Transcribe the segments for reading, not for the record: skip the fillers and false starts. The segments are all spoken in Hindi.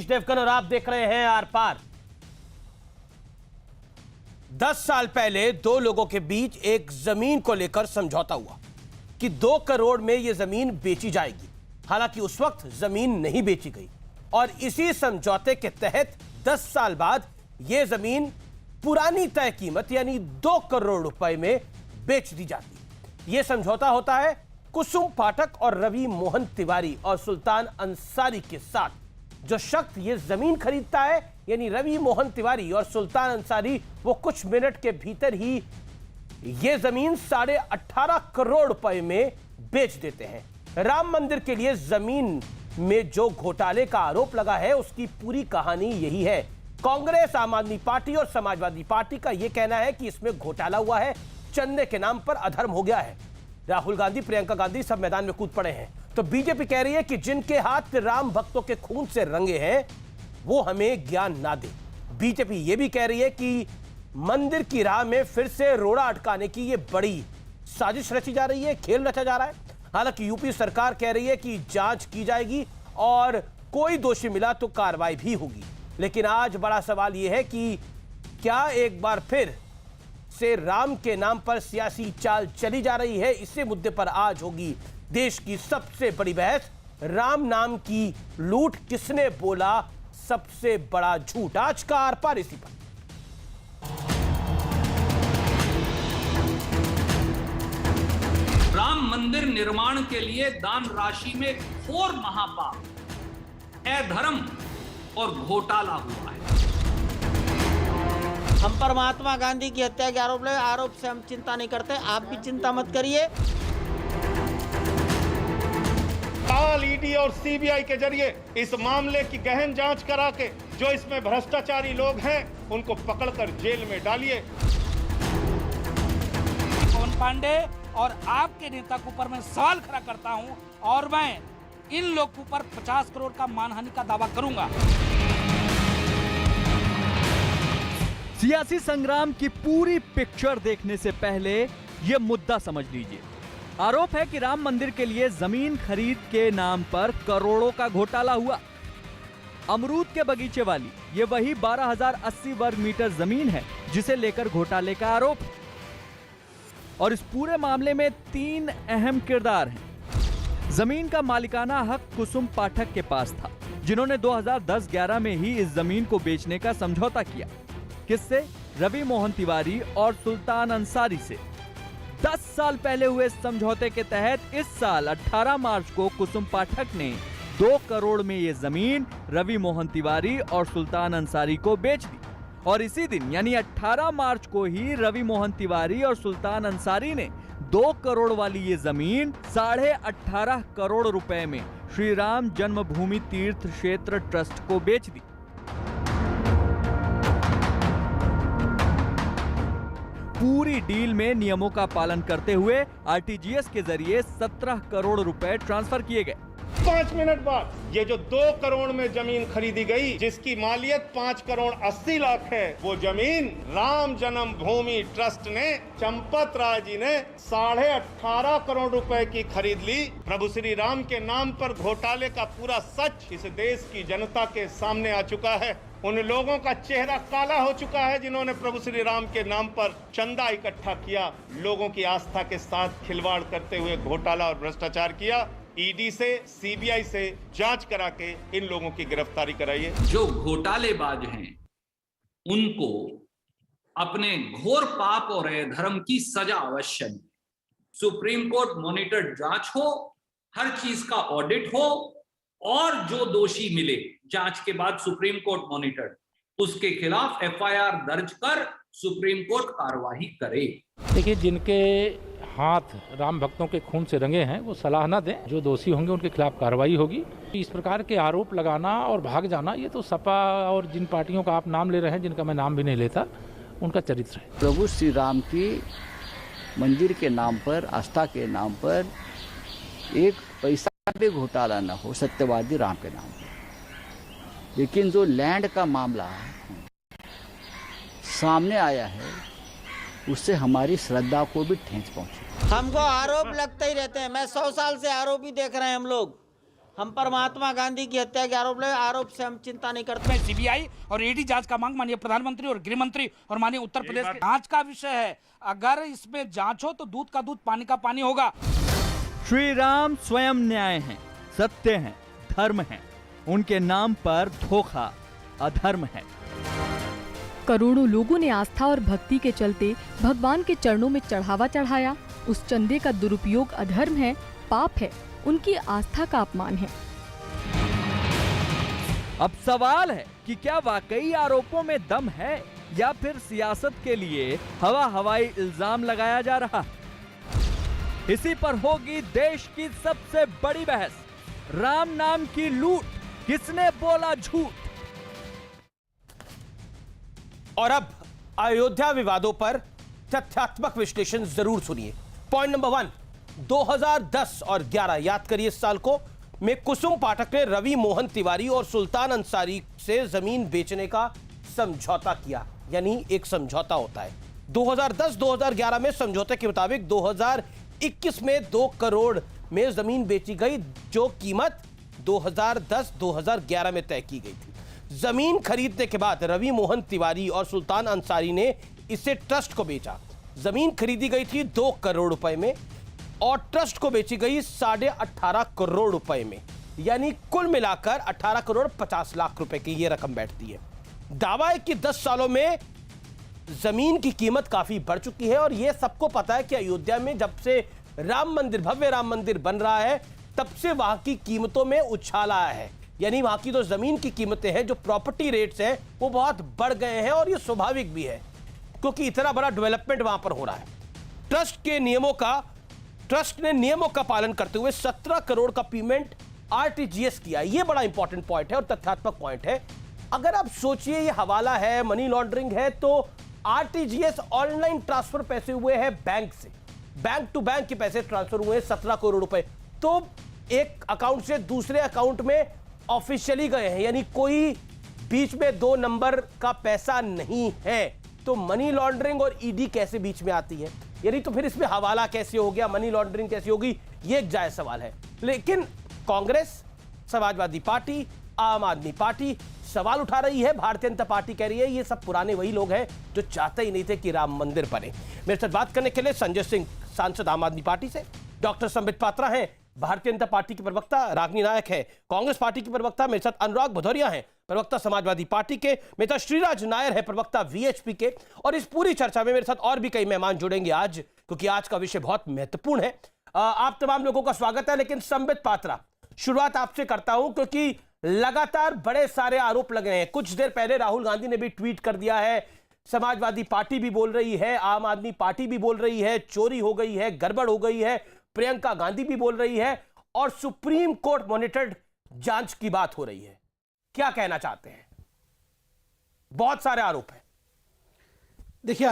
देवगन और आप देख रहे हैं आर पार। 10 साल पहले दो लोगों के बीच एक जमीन को लेकर समझौता हुआ कि 2 करोड़ में यह जमीन बेची जाएगी। हालांकि उस वक्त जमीन नहीं बेची गई और इसी समझौते के तहत 10 साल बाद यह जमीन पुरानी तय कीमत यानी 2 करोड़ रुपए में बेच दी जाती। यह समझौता होता है कुसुम पाठक और रवि मोहन तिवारी और सुल्तान अंसारी के साथ। जो शख्स ये जमीन खरीदता है यानी रवि मोहन तिवारी और सुल्तान अंसारी, वो कुछ मिनट के भीतर ही ये जमीन 18.5 करोड़ रुपए में बेच देते हैं। राम मंदिर के लिए जमीन में जो घोटाले का आरोप लगा है उसकी पूरी कहानी यही है। कांग्रेस, आम आदमी पार्टी और समाजवादी पार्टी का यह कहना है कि इसमें घोटाला हुआ है, चंदे के नाम पर अधर्म हो गया है। राहुल गांधी, प्रियंका गांधी सब मैदान में कूद पड़े हैं। तो बीजेपी कह रही है कि जिनके हाथ राम भक्तों के खून से रंगे हैं वो हमें ज्ञान ना दे। बीजेपी यह भी कह रही है कि मंदिर की राह में फिर से रोड़ा अटकाने की यह बड़ी साजिश रची जा रही है, खेल रचा जा रहा है। हालांकि यूपी सरकार कह रही है कि जांच की जाएगी और कोई दोषी मिला तो कार्रवाई भी होगी। लेकिन आज बड़ा सवाल यह है कि क्या एक बार फिर से राम के नाम पर सियासी चाल चली जा रही है। इसी मुद्दे पर आज होगी देश की सबसे बड़ी बहस। राम नाम की लूट किसने बोला सबसे बड़ा झूठ। आज का आर पार इसी पर। राम मंदिर निर्माण के लिए दान राशि में घोर महापाप, अधर्म और घोटाला हुआ है। हम पर महात्मा गांधी की हत्या के आरोप लगे, आरोप से हम चिंता नहीं करते, आप भी चिंता मत करिए। काल ईडी और सीबीआई के जरिए इस मामले की गहन जांच करा के जो इसमें भ्रष्टाचारी लोग हैं उनको पकड़कर जेल में डालिए। पवन पांडे और आपके नेता के ऊपर मैं सवाल खड़ा करता हूं और मैं इन लोग के ऊपर 50 करोड़ का मानहानि का दावा करूंगा। सियासी संग्राम की पूरी पिक्चर देखने से पहले यह मुद्दा समझ लीजिए। आरोप है कि राम मंदिर के लिए जमीन खरीद के नाम पर करोड़ों का घोटाला हुआ। अमरूद के बगीचे वाली ये वही 12,080 वर्ग मीटर जमीन है जिसे लेकर घोटाले का आरोप है। और इस पूरे मामले में 3 अहम किरदार हैं। जमीन का मालिकाना हक कुसुम पाठक के पास था, जिन्होंने 2010-11 में ही इस जमीन को बेचने का समझौता किया। किससे? रवि मोहन तिवारी और सुल्तान अंसारी से। 10 साल पहले हुए इस समझौते के तहत इस साल 18 मार्च को कुसुम पाठक ने 2 करोड़ में ये जमीन रवि मोहन तिवारी और सुल्तान अंसारी को बेच दी। और इसी दिन यानी 18 मार्च को ही रवि मोहन तिवारी और सुल्तान अंसारी ने 2 करोड़ वाली ये जमीन 18.5 करोड़ रुपए में श्री राम जन्मभूमि तीर्थ क्षेत्र ट्रस्ट को बेच दी। पूरी डील में नियमों का पालन करते हुए आरटीजीएस के जरिए 17 करोड़ रुपए ट्रांसफर किए गए। 5 मिनत बाद ये जो 2 करोड़ में जमीन खरीदी गई, जिसकी मालियत 5 करोड़ 80 लाख है, वो जमीन राम जन्मभूमि ट्रस्ट ने, चंपत राय जी ने 18.5 करोड़ रुपए की खरीद ली। प्रभु श्री राम के नाम पर घोटाले का पूरा सच इस देश की जनता के सामने आ चुका है। उन लोगों का चेहरा काला हो चुका है जिन्होंने प्रभु श्री राम के नाम पर चंदा इकट्ठा किया, लोगों की आस्था के साथ खिलवाड़ करते हुए घोटाला और भ्रष्टाचार किया। ईडी से, सीबीआई से जांच करा के इन लोगों की गिरफ्तारी कराइए। जो घोटालेबाज हैं उनको अपने घोर पाप और अधर्म की सजा अवश्य मिले। सुप्रीम कोर्ट मॉनिटर्ड जांच हो, हर चीज का ऑडिट हो और जो दोषी मिले जांच के बाद सुप्रीम कोर्ट मॉनिटर्ड, उसके खिलाफ एफआईआर दर्ज कर सुप्रीम कोर्ट कार्रवाई करे। देखिए, जिनके हाथ राम भक्तों के खून से रंगे हैं वो सलाह न दें, जो दोषी होंगे उनके खिलाफ कार्रवाई होगी। इस प्रकार के आरोप लगाना और भाग जाना, ये तो सपा और जिन पार्टियों का आप नाम ले रहे हैं, जिनका मैं नाम भी नहीं लेता, उनका चरित्र है। प्रभु श्री राम की मंदिर के नाम पर, आस्था के नाम पर एक पैसा भी घोटाला न हो, सत्यवादी राम के नाम पर। लेकिन जो लैंड का मामला सामने आया है उससे हमारी श्रद्धा को भी ठेस पहुंची। हमको आरोप लगते ही रहते हैं। मैं 100 साल से आरोप ही देख रहे हैं हम लोग। हम पर महात्मा गांधी की हत्या के आरोप से हम चिंता नहीं करते। मैं सीबीआई और ईडी जांच का मांग माननीय प्रधानमंत्री और गृह मंत्री और माननीय उत्तर प्रदेश के जांच का विषय है। अगर इसमें जांच हो तो दूध का दूध पानी का पानी होगा। श्री राम स्वयं न्याय हैं, सत्य हैं, धर्म हैं। उनके नाम पर धोखा अधर्म है। करोड़ों लोगों ने आस्था और भक्ति के चलते भगवान के चरणों में चढ़ावा चढ़ाया। उस चंदे का दुरुपयोग अधर्म है, पाप है, उनकी आस्था का अपमान है। अब सवाल है कि क्या वाकई आरोपों में दम है या फिर सियासत के लिए हवाई इल्जाम लगाया जा रहा है। इसी पर होगी देश की सबसे बड़ी बहस। राम नाम की लूट, किसने बोला झूठ। और अब अयोध्या विवादों पर तथ्यात्मक विश्लेषण जरूर सुनिए। पॉइंट नंबर 1, 2010 और 11 याद करिए इस साल को, में कुसुम पाठक ने रवि मोहन तिवारी और सुल्तान अंसारी से जमीन बेचने का समझौता किया। यानी एक समझौता होता है। 2010-2011 में समझौते के मुताबिक 2021 में 2 करोड़ में जमीन बेची गई, जो कीमत 2010-2011 में तय की गई थी। जमीन खरीदने के बाद रवि मोहन तिवारी और सुल्तान अंसारी ने इसे ट्रस्ट को बेचा। जमीन खरीदी गई थी 2 करोड़ रुपए में और ट्रस्ट को बेची गई 18.5 करोड़ रुपए में। यानी कुल मिलाकर 18 करोड़ 50 लाख रुपए की यह रकम बैठती है। दावा है कि 10 सालों में जमीन की कीमत काफी बढ़ चुकी है और यह सबको पता है कि अयोध्या में जब से राम मंदिर, भव्य राम मंदिर बन रहा है, तब से वहां की कीमतों में उछाल आया है। यानी वहां की जो जमीन की कीमतें हैं, जो प्रॉपर्टी रेट्स हैं, वो बहुत बढ़ गए हैं और ये स्वाभाविक भी है क्योंकि इतना बड़ा डेवलपमेंट वहां पर हो रहा है। ट्रस्ट ने नियमों का पालन करते हुए 17 करोड़ का पेमेंट आरटीजीएस किया। यह बड़ा इंपॉर्टेंट पॉइंट है और तथ्यात्मक पॉइंट है। अगर आप सोचिए ये हवाला है, मनी लॉन्ड्रिंग है, तो आरटीजीएस ऑनलाइन ट्रांसफर पैसे हुए हैं बैंक से, बैंक टू बैंक के पैसे ट्रांसफर हुए 17 करोड़ रुपए, तो एक अकाउंट से दूसरे अकाउंट में ऑफिशियली गए हैं। यानी कोई बीच में 2 नंबर का पैसा नहीं है। तो मनी लॉन्ड्रिंग और ईडी कैसे बीच में आती है? यानी तो फिर इसमें हवाला कैसे हो गया, मनी लॉन्ड्रिंग कैसे होगी? ये एक जायज सवाल है। लेकिन कांग्रेस, समाजवादी पार्टी, आम आदमी पार्टी सवाल उठा रही है। भारतीय जनता पार्टी कह रही है ये सब पुराने वही लोग हैं जो चाहते ही नहीं थे कि राम मंदिर बने। मेरे साथ बात करने के लिए संजय सिंह, सांसद आम आदमी पार्टी से, डॉक्टर संबित पात्रा हैं, भारतीय जनता पार्टी की प्रवक्ता, रागिनी नायक है कांग्रेस पार्टी की प्रवक्ता, मेरे साथ अनुराग भदौरिया हैं, प्रवक्ता समाजवादी पार्टी के, मेरे साथ श्रीराज नायर है, प्रवक्ता वीएचपी के। और इस पूरी चर्चा में मेरे साथ और भी कई मेहमान जुड़ेंगे आज, क्योंकि आज का विषय बहुत महत्वपूर्ण है। आप तमाम लोगों का स्वागत है। लेकिन संबित पात्रा, शुरुआत आपसे करता हूं क्योंकि लगातार बड़े सारे आरोप लग रहे हैं। कुछ देर पहले राहुल गांधी ने भी ट्वीट कर दिया है, समाजवादी पार्टी भी बोल रही है, आम आदमी पार्टी भी बोल रही है, चोरी हो गई है, गड़बड़ हो गई है, प्रियंका गांधी भी बोल रही है और सुप्रीम कोर्ट मॉनिटर्ड जांच की बात हो रही है। क्या कहना चाहते हैं? बहुत सारे आरोप हैं। देखिए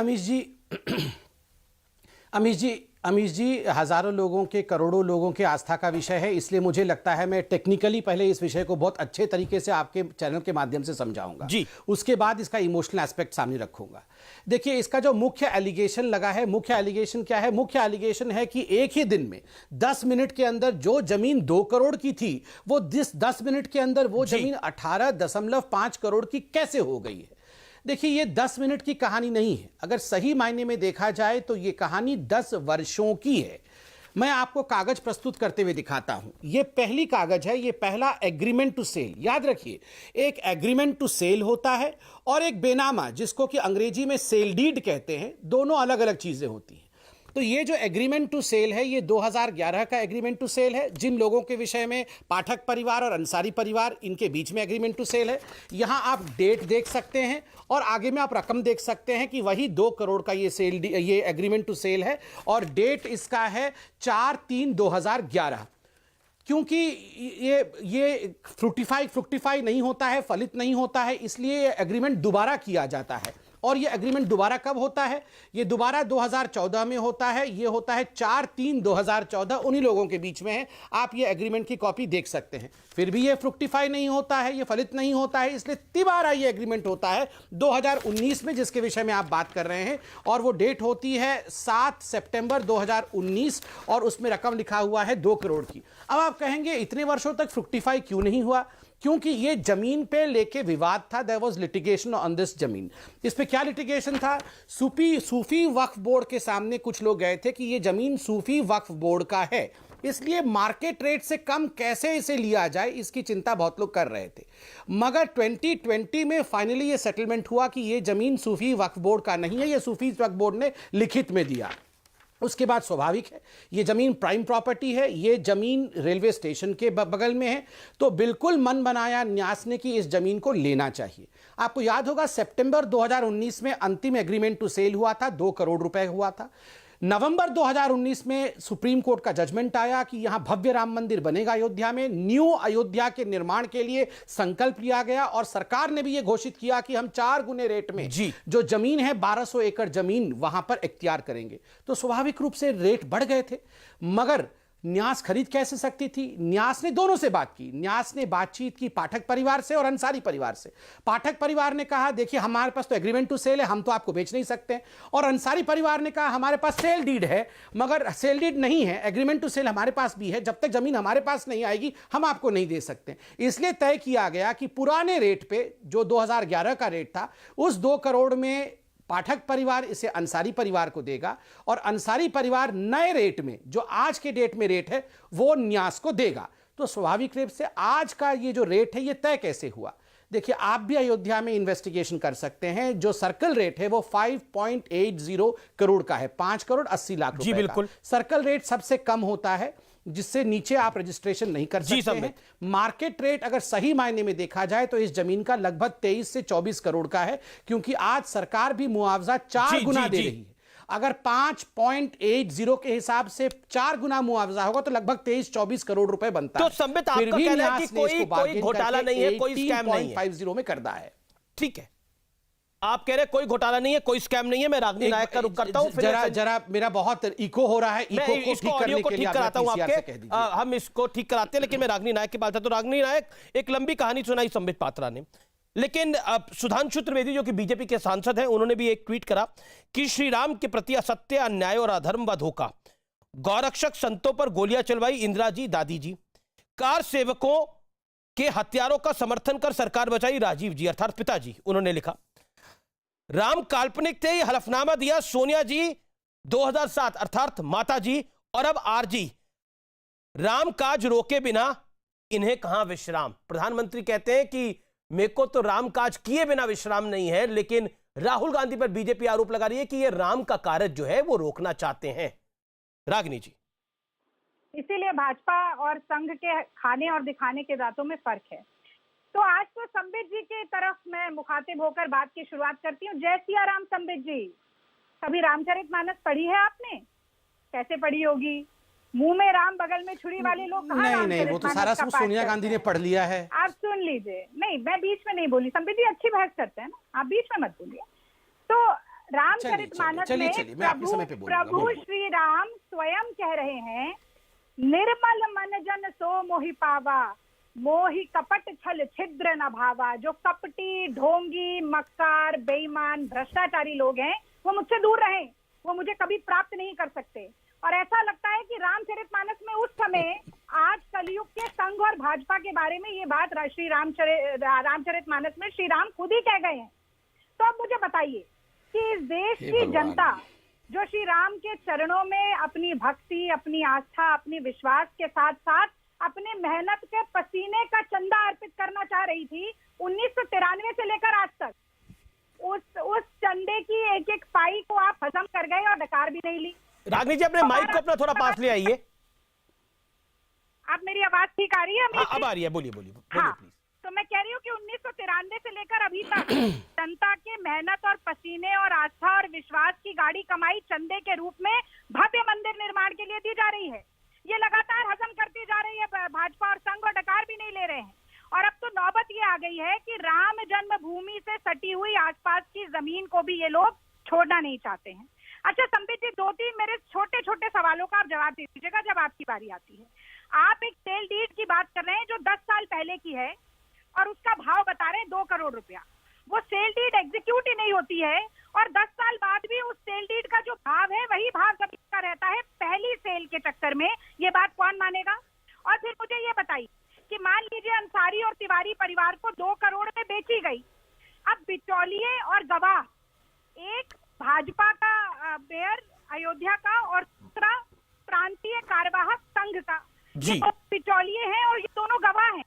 अमीश जी हजारों लोगों के, करोड़ों लोगों के आस्था का विषय है, इसलिए मुझे लगता है मैं टेक्निकली पहले इस विषय को बहुत अच्छे तरीके से आपके चैनल के माध्यम से समझाऊंगा जी, उसके बाद इसका इमोशनल एस्पेक्ट सामने रखूंगा। देखिए, इसका जो मुख्य एलिगेशन लगा है, मुख्य एलिगेशन क्या है? मुख्य एलिगेशन है कि एक ही दिन में 10 मिनट के अंदर जो जमीन 2 करोड़ की थी, वो 10 मिनट के अंदर वो जमीन 18.5 करोड़ की कैसे हो गई है। देखिए, ये 10 मिनट की कहानी नहीं है। अगर सही मायने में देखा जाए तो ये कहानी 10 वर्षों की है। मैं आपको कागज प्रस्तुत करते हुए दिखाता हूं। ये पहली कागज है, ये पहला एग्रीमेंट टू सेल। याद रखिए, एक एग्रीमेंट टू सेल होता है और एक बेनामा, जिसको कि अंग्रेजी में सेल डीड कहते हैं, दोनों अलग अलग चीजें होती हैं। तो ये जो एग्रीमेंट टू सेल है, ये 2011 का एग्रीमेंट टू सेल है। जिन लोगों के विषय में, पाठक परिवार और अंसारी परिवार, इनके बीच में एग्रीमेंट टू सेल है। यहां आप डेट देख सकते हैं और आगे में आप रकम देख सकते हैं कि वही 2 करोड़ का ये एग्रीमेंट टू सेल है और डेट इसका है 4/3/2011। क्योंकि ये फ्रूटिफाई नहीं होता है, फलित नहीं होता है, इसलिए एग्रीमेंट दोबारा किया जाता है और ये एग्रीमेंट दोबारा कब होता है? ये दोबारा 2014 में होता है। ये होता है 4/3/2014, उन्हीं लोगों के बीच में है। आप ये एग्रीमेंट की कॉपी देख सकते हैं। फिर भी ये फ्रुक्टिफाई नहीं होता है, ये फलित नहीं होता है, इसलिए तिबारा ये एग्रीमेंट होता है 2019 में, जिसके विषय में आप बात कर रहे हैं। और वो डेट होती है 7 सितंबर 2019 और उसमें रकम लिखा हुआ है 2 करोड़ की। अब आप कहेंगे इतने वर्षों तक फ्रुक्टिफाई क्यों नहीं हुआ? क्योंकि ये जमीन पे लेके विवाद था। There was litigation on this जमीन। इस पे क्या लिटिगेशन था? सूफी वक्फ बोर्ड के सामने कुछ लोग गए थे कि ये जमीन सूफी वक्फ बोर्ड का है, इसलिए मार्केट रेट से कम कैसे इसे लिया जाए, इसकी चिंता बहुत लोग कर रहे थे। मगर 2020 में फाइनली ये सेटलमेंट हुआ कि ये जमीन सूफी वक्फ बोर्ड का नहीं है, ये सूफी वक्फ बोर्ड ने लिखित में दिया। उसके बाद स्वाभाविक है, ये जमीन प्राइम प्रॉपर्टी है, ये जमीन रेलवे स्टेशन के बगल में है, तो बिल्कुल मन बनाया न्यास ने कि इस जमीन को लेना चाहिए। आपको याद होगा सितंबर 2019 में अंतिम एग्रीमेंट टू सेल हुआ था, 2 करोड़ रुपए हुआ था। नवंबर 2019 में सुप्रीम कोर्ट का जजमेंट आया कि यहां भव्य राम मंदिर बनेगा अयोध्या में। न्यू अयोध्या के निर्माण के लिए संकल्प लिया गया और सरकार ने भी यह घोषित किया कि हम 4 गुने रेट में जो जमीन है 1200 एकड़ जमीन वहां पर इख्तियार करेंगे। तो स्वाभाविक रूप से रेट बढ़ गए थे, मगर न्यास खरीद कैसे सकती थी? न्यास ने दोनों से बात की। न्यास ने बातचीत की पाठक परिवार से और अंसारी परिवार से। पाठक परिवार ने कहा देखिए हमारे पास तो एग्रीमेंट टू सेल है, हम तो आपको बेच नहीं सकते। और अंसारी परिवार ने कहा हमारे पास सेल डीड है, मगर सेल डीड नहीं है, एग्रीमेंट टू सेल हमारे पास भी है, जब तक जमीन हमारे पास नहीं आएगी हम आपको नहीं दे सकते। इसलिए तय किया गया कि पुराने रेट पे जो 2011 का रेट था, उस 2 करोड़ में पाठक परिवार इसे अंसारी परिवार को देगा और अंसारी परिवार नए रेट में, जो आज के डेट में रेट है, वो न्यास को देगा। तो स्वाभाविक रूप से आज का ये जो रेट है ये तय कैसे हुआ? देखिए आप भी अयोध्या में इन्वेस्टिगेशन कर सकते हैं। जो सर्कल रेट है वो 5.80 करोड़ का है, 5 करोड़ 80 लाख रुपए। जी बिल्कुल, सर्कल रेट सबसे कम होता है, जिससे नीचे आप रजिस्ट्रेशन नहीं कर सकते हैं। मार्केट रेट अगर सही मायने में देखा जाए तो इस जमीन का लगभग 23 से 24 करोड़ का है, क्योंकि आज सरकार भी मुआवजा 4 गुना दे रही है। अगर 5.80 के हिसाब से 4 गुना मुआवजा होगा तो लगभग 23-24 करोड़ रुपए बनता है। तो संबित आपका कहना है कि कोई घोटाला नहीं है, कोई स्कैम नहीं है। 50 में कर दिया है। ठीक है, आप कह रहे हैं कोई घोटाला नहीं है, कोई स्कैम नहीं है। मैं रागनी नायक का रुख करता हूं। जरा मेरा बहुत इको हो रहा है, इको को ठीक करने के लिए कराता हूं आपके, हम इसको ठीक कराते हैं। लेकिन मैं रागनी नायक की बात है तो रागनी नायक एक लंबी कहानी सुनाई संबित पात्रा ने, लेकिन सुधांशु त्रिवेदी जो कि बीजेपी के सांसद हैं, उन्होंने भी एक ट्वीट करा कि श्री राम के प्रति असत्य, अन्याय और अधर्म व धोखा, गौरक्षक संतों पर गोलियां चलवाई इंदिरा जी, दादी जी, कार सेवकों के हत्यारों का समर्थन कर सरकार बचाई राजीव जी अर्थात पिताजी। उन्होंने लिखा राम काल्पनिक थे, हलफनामा दिया सोनिया जी 2007 अर्थात माता जी, और अब आरजी। राम काज रोके बिना इन्हें कहां विश्राम। प्रधानमंत्री कहते हैं कि मेरे को तो राम काज किए बिना विश्राम नहीं है, लेकिन राहुल गांधी पर बीजेपी आरोप लगा रही है कि यह राम का कार्य जो है वो रोकना चाहते हैं। रागिनी जी, इसीलिए भाजपा और संघ के खाने और दिखाने के दांतों में फर्क है। तो आज तो संबित जी की तरफ मैं मुखातिब होकर बात की शुरुआत करती हूँ। जय सिया राम। संबित जी, कभी रामचरितमानस पढ़ी है आपने? कैसे पढ़ी होगी? मुंह में राम बगल में छुरी वाले लोग कहाँ? नहीं, वो तो सारा सोनिया गांधी ने पढ़ लिया है। आप सुन लीजिए। नहीं, मैं बीच में नहीं बोली। संबित जी अच्छी बहस करते हैं ना, आप बीच में मत बोलिए। तो रामचरितमानस में प्रभु श्री राम स्वयं कह रहे हैं, निर्मल मन जन सो मोहि पावा, मोहि कपट छल छिद्र न भावा। जो कपटी, ढोंगी, मक्कार, बेईमान, भ्रष्टाचारी लोग हैं वो मुझसे दूर रहें, वो मुझे कभी प्राप्त नहीं कर सकते। और ऐसा लगता है कि रामचरितमानस में उस समय आज कलयुग के संघ और भाजपा के बारे में ये बात श्री रामचरितमानस में श्री राम खुद ही कह गए हैं। तो अब मुझे बताइए कि इस देश की जनता जो श्री राम के चरणों में अपनी भक्ति, अपनी आस्था, अपनी विश्वास के साथ साथ अपने मेहनत के पसीने का चंदा अर्पित करना चाह रही थी 1993 से लेकर आज तक, उस चंदे की एक एक पाई को आप हजम कर गए और डकार भी नहीं ली। रागिनी जी, अपने माइक को अपना थोड़ा पास ले आइए। आप मेरी आवाज ठीक आ रही है? अब आ रही है, बोलिए बोलिए। हाँ, तो मैं कह रही हूँ कि 1993 से लेकर अभी तक जनता के मेहनत और पसीने और आस्था और विश्वास की गाड़ी कमाई चंदे के रूप में भव्य मंदिर निर्माण के लिए दी जा रही है। ये लगातार हजम करती जा रही है भाजपा और संघ, और डकार भी नहीं ले रहे हैं। और अब तो नौबत ये आ आ गई है कि राम जन्मभूमि से सटी हुई आसपास की जमीन को भी ये लोग छोड़ना नहीं चाहते हैं। अच्छा संबित जी, 2-3 मेरे छोटे छोटे सवालों का आप जवाब दे दीजिएगा जब आपकी बारी आती है। आप एक सेल डीड की बात कर रहे हैं जो 10 साल पहले की है और उसका भाव बता रहे हैं 2 करोड़ रुपया। वो सेल डीड एग्जीक्यूट ही नहीं होती है और 10 साल बाद भी उस सेल डीड का जो भाव है वही भाव जमीन का रहता है पहली सेल के चक्कर में। ये बात कौन मानेगा? और फिर मुझे ये बताइए कि मान लीजिए अंसारी और तिवारी परिवार को 2 करोड़ में बेची गई। अब बिचौलिए और गवाह, एक भाजपा का मेयर अयोध्या का और दूसरा प्रांतीय कार्यवाहक संघ का, ये बिचौलिए हैं और ये दोनों गवाह हैं।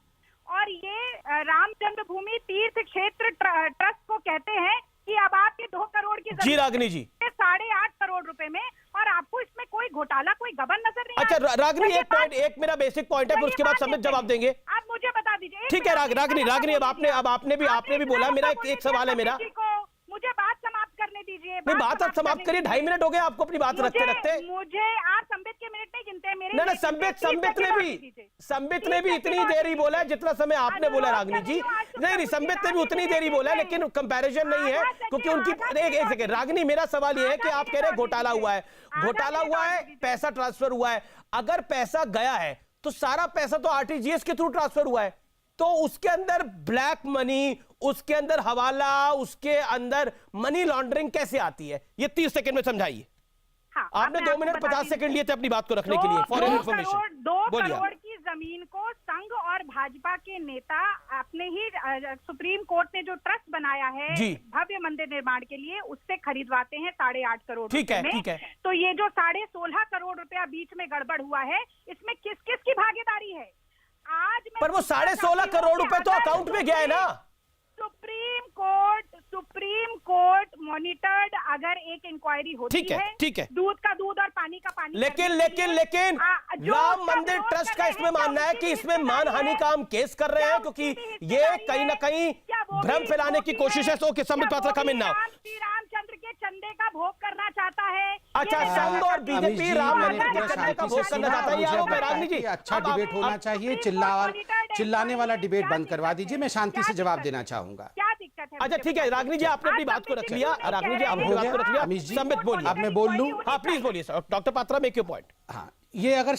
और ये राम जन्मभूमि तीर्थ क्षेत्र ट्रस्ट को कहते हैं कि अब आपके 2 करोड़ की जी रागिनी जी 8.5 करोड़ रुपए में, और आपको इसमें कोई घोटाला कोई गबन नजर नहीं। अच्छा रागिनी, एक मेरा बेसिक पॉइंट है, फिर उसके बाद समित जवाब देंगे। आप मुझे बता दीजिए। ठीक है रागिनी, अब आपने भी बोला। मेरा एक सवाल है मेरा, मुझे बात समाप्त करने दीजिए। बात आप समाप्त करिए। 2.5 मिनट हो गए आपको अपनी बात रखते रखते। मुझे आप संबित के मिनट नहीं गिनते हैं मेरे। ना संबित ने भी इतनी देर ही बोला है जितना समय आपने बोला रागिनी जी। नहीं, संबित ने भी उतनी देर ही बोला है, लेकिन कंपैरिजन नहीं है क्योंकि उनकी एक सेकंड। रागिनी, मेरा सवाल यह है कि आप कह रहे हैं घोटाला हुआ है, पैसा ट्रांसफर हुआ है। अगर पैसा गया है तो सारा पैसा तो आरटीजीएस के थ्रू ट्रांसफर हुआ है, तो उसके अंदर ब्लैक मनी, उसके अंदर हवाला, उसके अंदर मनी लॉन्ड्रिंग कैसे आती है? ये 30 सेकंड में समझाइए। आपने 2 मिनट 50 सेकंड लिए थे अपनी बात को रखने के लिए। फॉर इन्फॉर्मेशन 2 करोड़ की जमीन को संघ और भाजपा के नेता अपने ही सुप्रीम कोर्ट ने जो ट्रस्ट बनाया है भव्य मंदिर निर्माण के लिए, उससे खरीदवाते हैं 8.5 करोड़। ठीक है। तो ये जो 16.5 करोड़ रुपया बीच में गड़बड़ हुआ है, इसमें किस किस की भागीदारी है? आज पर वो 16.5 करोड़ रुपए तो अकाउंट में गया है ना। सुप्रीम कोर्ट मॉनिटर्ड अगर एक इंक्वायरी होती है, ठीक है, दूध का दूध और पानी का पानी। लेकिन राम मंदिर ट्रस्ट का इसमें मानना है कि इसमें मानहानि का हम केस कर रहे हैं क्योंकि ये कहीं ना कहीं भ्रम फैलाने की कोशिश है। सो संबित पात्रा का मिलना श्री रामचंद्र के चंदे का भोग करना चाहता है। अच्छा, संघ और बीजेपी राम मंदिर के चंदे का भोग करना चाहता है। आरोप है रागिनी जी। अच्छा डिबेट होना चाहिए, चिल्लाने वाला डिबेट बंद करवा दीजिए। मैं शांति से जवाब देना चाहूंगा। क्या दिक्कत है? अच्छा ठीक है रागिनी जी, आपने अपनी बात को रख लिया। रागिनी जी आपने बात को रख लिया। संबित बोलिए। अब मैं बोल लूं? हाँ प्लीज बोलिए sir. Doctor Patra make your point. हाँ, ये अगर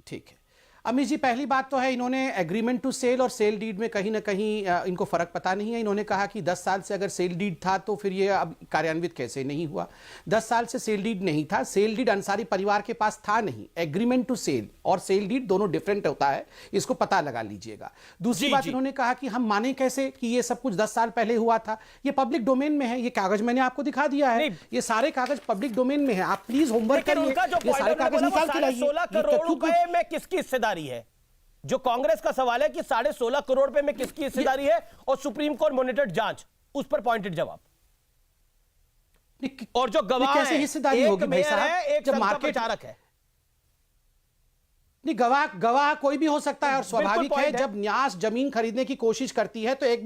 ठीक है अमित जी, पहली बात तो है इन्होंने एग्रीमेंट टू सेल और सेल डीड में कहीं ना कहीं इनको फर्क पता नहीं है। इन्होंने कहा कि 10 साल से अगर सेल डीड था तो फिर ये अब कार्यान्वित कैसे नहीं हुआ? 10 साल से सेल डीड नहीं था, सेल डीड अंसारी परिवार के पास था नहीं। एग्रीमेंट टू सेल और सेल डीड दोनों डिफरेंट होता है, इसको पता लगा लीजिएगा। दूसरी बात इन्होंने कहा कि हम माने कैसे कि ये सब कुछ 10 साल पहले हुआ था। ये पब्लिक डोमेन में है, ये कागज मैंने आपको दिखा दिया है, ये सारे कागज पब्लिक डोमेन में है। आप प्लीज होमवर्क करिए, ये सारे कागज निकाल के लाइए। 16 करोड़ रुपए में किसकी हिस्सेदारी है? जो कांग्रेस का सवाल है कि 16.5 करोड़ रुपए में किसकी हिस्सेदारी है और सुप्रीम कोर्ट मॉनिटर्ड जांच, उस पर पॉइंटेड जवाब। और जो गवाह कैसे हिस्सेदारी होगी भाई साहब? एक जब मार्केट प्रचारक है नहीं, गवाह कोई भी हो सकता है और स्वाभाविक है। जब न्यास जमीन खरीदने की कोशिश करती है तो एक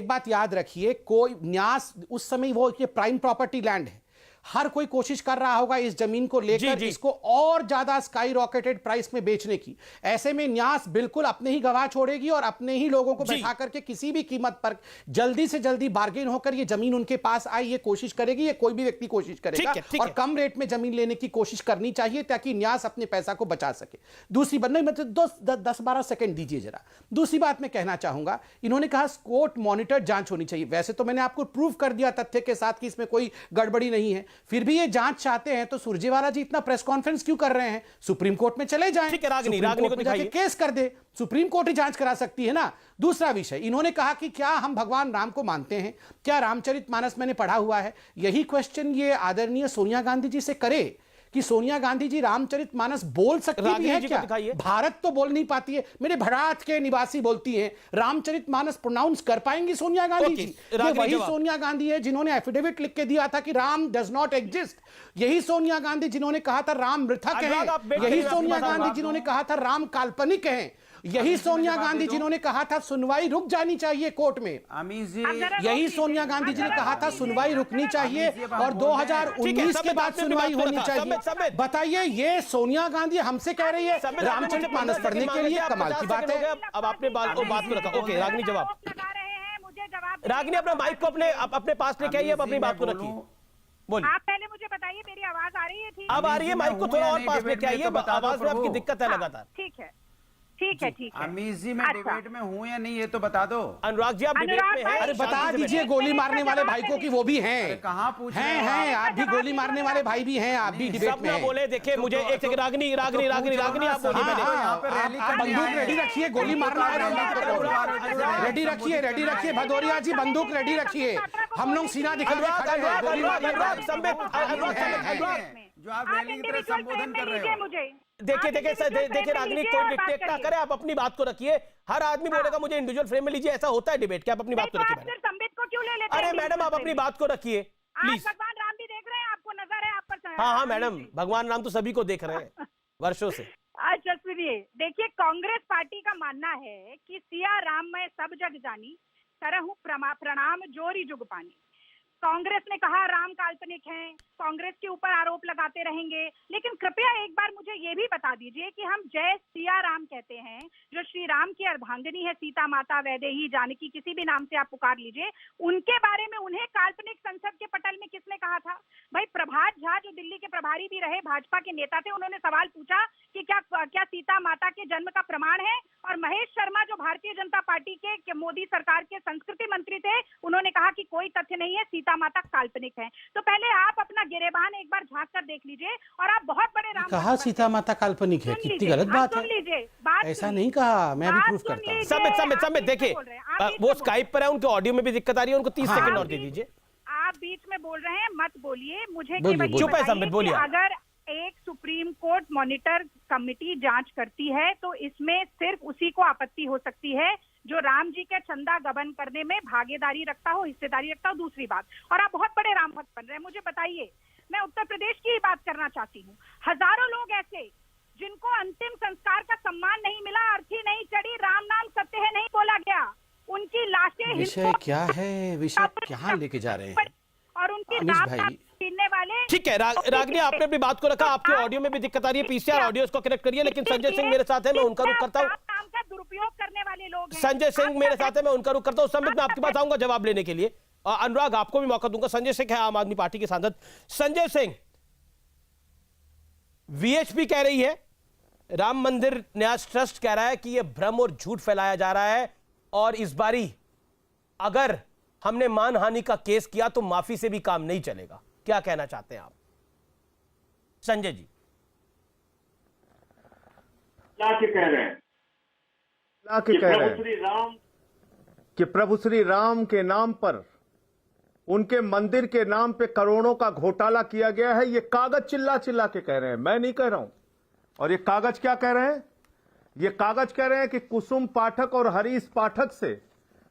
बात याद रखिए, कोई न्यास उस समय वो प्राइम प्रॉपर्टी लैंड है, हर कोई कोशिश कर रहा होगा इस जमीन को लेकर इसको और ज्यादा स्काई रॉकेटेड प्राइस में बेचने की। ऐसे में न्यास बिल्कुल अपने ही गवाह छोड़ेगी और अपने ही लोगों को बैठा करके किसी भी कीमत पर जल्दी से जल्दी बार्गेन होकर ये जमीन उनके पास आए, ये कोशिश करेगी। ये कोई भी व्यक्ति कोशिश करेगा और कम रेट में जमीन लेने की कोशिश करनी चाहिए ताकि न्यास अपने पैसा को बचा सके। दूसरी बात, नहीं मतलब 10-12 सेकेंड दीजिए जरा। दूसरी बात मैं कहना चाहूंगा, इन्होंने कहा कोर्ट मॉनिटर्ड जांच होनी चाहिए। वैसे तो मैंने आपको प्रूव कर दिया तथ्य के साथ कि इसमें कोई गड़बड़ी नहीं है, फिर भी ये जांच चाहते हैं तो सुरजेवाला जी इतना प्रेस कॉन्फ्रेंस क्यों कर रहे हैं? सुप्रीम कोर्ट में चले जाएं, सुप्रीम कोर्ट में जाके केस कर दे, सुप्रीम कोर्ट ही जांच करा सकती है ना। दूसरा विषय, इन्होंने कहा कि क्या हम भगवान राम को मानते हैं? क्या रामचरितमानस मैंने पढ़ा हुआ है? यही क्वेश्चन ये आदरणीय सोनिया गांधी जी से करे कि सोनिया गांधी जी रामचरितमानस बोल सकती भी है क्या? भारत तो बोल नहीं पाती है, मेरे भरात के निवासी बोलती हैं। रामचरितमानस प्रोनाउंस कर पाएंगी सोनिया गांधी जी? ये वही सोनिया गांधी है जिन्होंने एफिडेविट लिख के दिया था कि राम डज नॉट एग्जिस्ट। यही सोनिया गांधी जिन्होंने कहा था राम मृतक है। यही सोनिया गांधी जिन्होंने कहा था राम काल्पनिक है। यही सोनिया गांधी जिन्होंने कहा था सुनवाई रुक जानी चाहिए कोर्ट में। अमीश जी, यही सोनिया गांधी जी ने कहा था सुनवाई रुकनी चाहिए और 2019 के बाद सुनवाई होनी चाहिए। बताइए, ये सोनिया गांधी हमसे कह रही है रामचरितमानस पढ़ने के लिए, कमाल की बात है। अब आपने बात को रखा। ओके रागिनी, जवाब। रागिनी अपना माइक को अपने पास लेके आइए, अब अपनी बात को रखिए, बोलिए। आप पहले मुझे बताइए, मेरी आवाज आ रही है? ठीक, अब आ रही है, माइक को थोड़ा और पास लेके आइए, आवाज में आपकी दिक्कत है लगातार। ठीक है, ठीक है, ठीक है। अमीश जी, मैं डिबेट में हूँ या नहीं ये तो बता दो। अनुराग जी, आप डिबेट में हैं? अरे बता दीजिए, गोली मारने वाले भाई को कि वो भी हैं। कहाँ पूछ रहे हैं, आप भी गोली मारने वाले भाई भी हैं, आप भी डिबेट में हैं। बोले, देखिए मुझे एक सेकंड, रागिनी आप बोलिए पहले। आप बंदूक रेडी रखिए, गोली मारना है रेडी रखिए, रेडी रखिए भदौरिया जी, बंदूक रेडी रखिए। हम लोग सीना दिखा के खड़े हैं, गोली जो आप रैली की तरह संबोधन कर रहे हो। देखिए रागिनी, कोई डिक्टेट ना करे, आप अपनी बात को रखिए। हर आदमी बोलेगा मुझे इंडिविजुअल फ्रेम में लीजिए, ऐसा होता है डिबेट? क्या आप अपनी बात को रखिए? संबित को क्यों ले लेते हैं? अरे मैडम, आप अपनी बात को रखिए प्लीज। भगवान राम भी देख रहे हैं, आपको नजर है आप पर? हाँ मैडम, भगवान राम तो सभी को देख रहे हैं वर्षों से। अच्छा सुनिए, देखिए कांग्रेस पार्टी का मानना है कि सिया राम में सब जग जानी, करहूं प्रणाम जोरी जुग पानी। कांग्रेस ने कहा राम काल्पनिक हैं, कांग्रेस के ऊपर आरोप लगाते रहेंगे, लेकिन कृपया एक बार मुझे ये भी बता दीजिए कि हम जय सिया राम कहते हैं, जो श्री राम की अर्धांगिनी है, सीता माता, वैदेही, जानकी, किसी भी नाम से आप पुकार लीजिए, उनके बारे में उन्हें काल्पनिक संसद के पटल में किसने कहा था? भाई प्रभात झा जो दिल्ली के प्रभारी भी रहे, भाजपा के नेता थे, उन्होंने सवाल पूछा कि क्या सीता माता के जन्म का प्रमाण है? और महेश शर्मा जो भारतीय जनता पार्टी के मोदी सरकार के संस्कृति मंत्री थे, उन्होंने कहा कि कोई तथ्य नहीं है, सीता माता काल्पनिक है। तो पहले आप अपना गिरेबान एक बार झांक कर देख लीजिए। और आप बहुत बड़े राम कहा सीता माता काल्पनिक है, कितनी गलत बात है। ऐसा नहीं कहा, मैं भी प्रूफ करता हूँ। समित देखिए, वो स्काइप पर है, उनके ऑडियो में भी दिक्कत आ रही है, उनको 30 सेकंड और दे दीजिए। आप बीच में बोल रहे हैं, मत बोलिए। मुझे चुप है समित, बोलिए। अगर एक सुप्रीम कोर्ट मॉनिटर कमेटी जांच करती है तो इसमें सिर्फ उसी को आपत्ति हो सकती है जो राम जी के चंदा गबन करने में भागीदारी रखता हो, हिस्सेदारी रखता हो। दूसरी बात, और आप बहुत बड़े राम भक्त बन रहे हैं, मुझे बताइए, मैं उत्तर प्रदेश की ही बात करना चाहती हूँ। हजारों लोग ऐसे जिनको अंतिम संस्कार का सम्मान नहीं मिला, अर्थी नहीं चढ़ी, राम नाम सत्य है नहीं बोला गया, उनकी लाशें विषय क्या है, विषय कहाँ लेके जा रहे हैं और उनकी भाई? पीने वाले। ठीक है रागिनी, आपने अपनी बात को रखा, आपके ऑडियो में भी दिक्कत आ रही है, पीसीआर ऑडियो को कनेक्ट करिए। लेकिन संजय सिंह मेरे साथ है, मैं उनका रुख करता हूँ। नाम का दुरुपयोग करने वाले लोग हैं। संजय सिंह मेरे साथ है, मैं उनका रुख करता हूँ। समित, मैं आपके पास आऊंगा जवाब लेने के लिए। अनुराग, आपको भी मौका दूंगा। संजय सिंह है आम आदमी पार्टी के सांसद। संजय सिंह, वीएचपी कह रही है, राम मंदिर न्यास ट्रस्ट कह रहा है कि यह भ्रम और झूठ फैलाया जा रहा है, और इस बारी अगर हमने मानहानि का केस किया तो माफी से भी काम नहीं चलेगा। क्या कहना चाहते हैं आप संजय जी? क्या कह रहे हैं? कि प्रभु श्री राम के नाम पर, उनके मंदिर के नाम पे करोड़ों का घोटाला किया गया है। ये कागज चिल्ला चिल्ला के कह रहे हैं, मैं नहीं कह रहा हूं। और ये कागज क्या कह रहे हैं? ये कागज कह रहे हैं कि कुसुम पाठक और हरीश पाठक से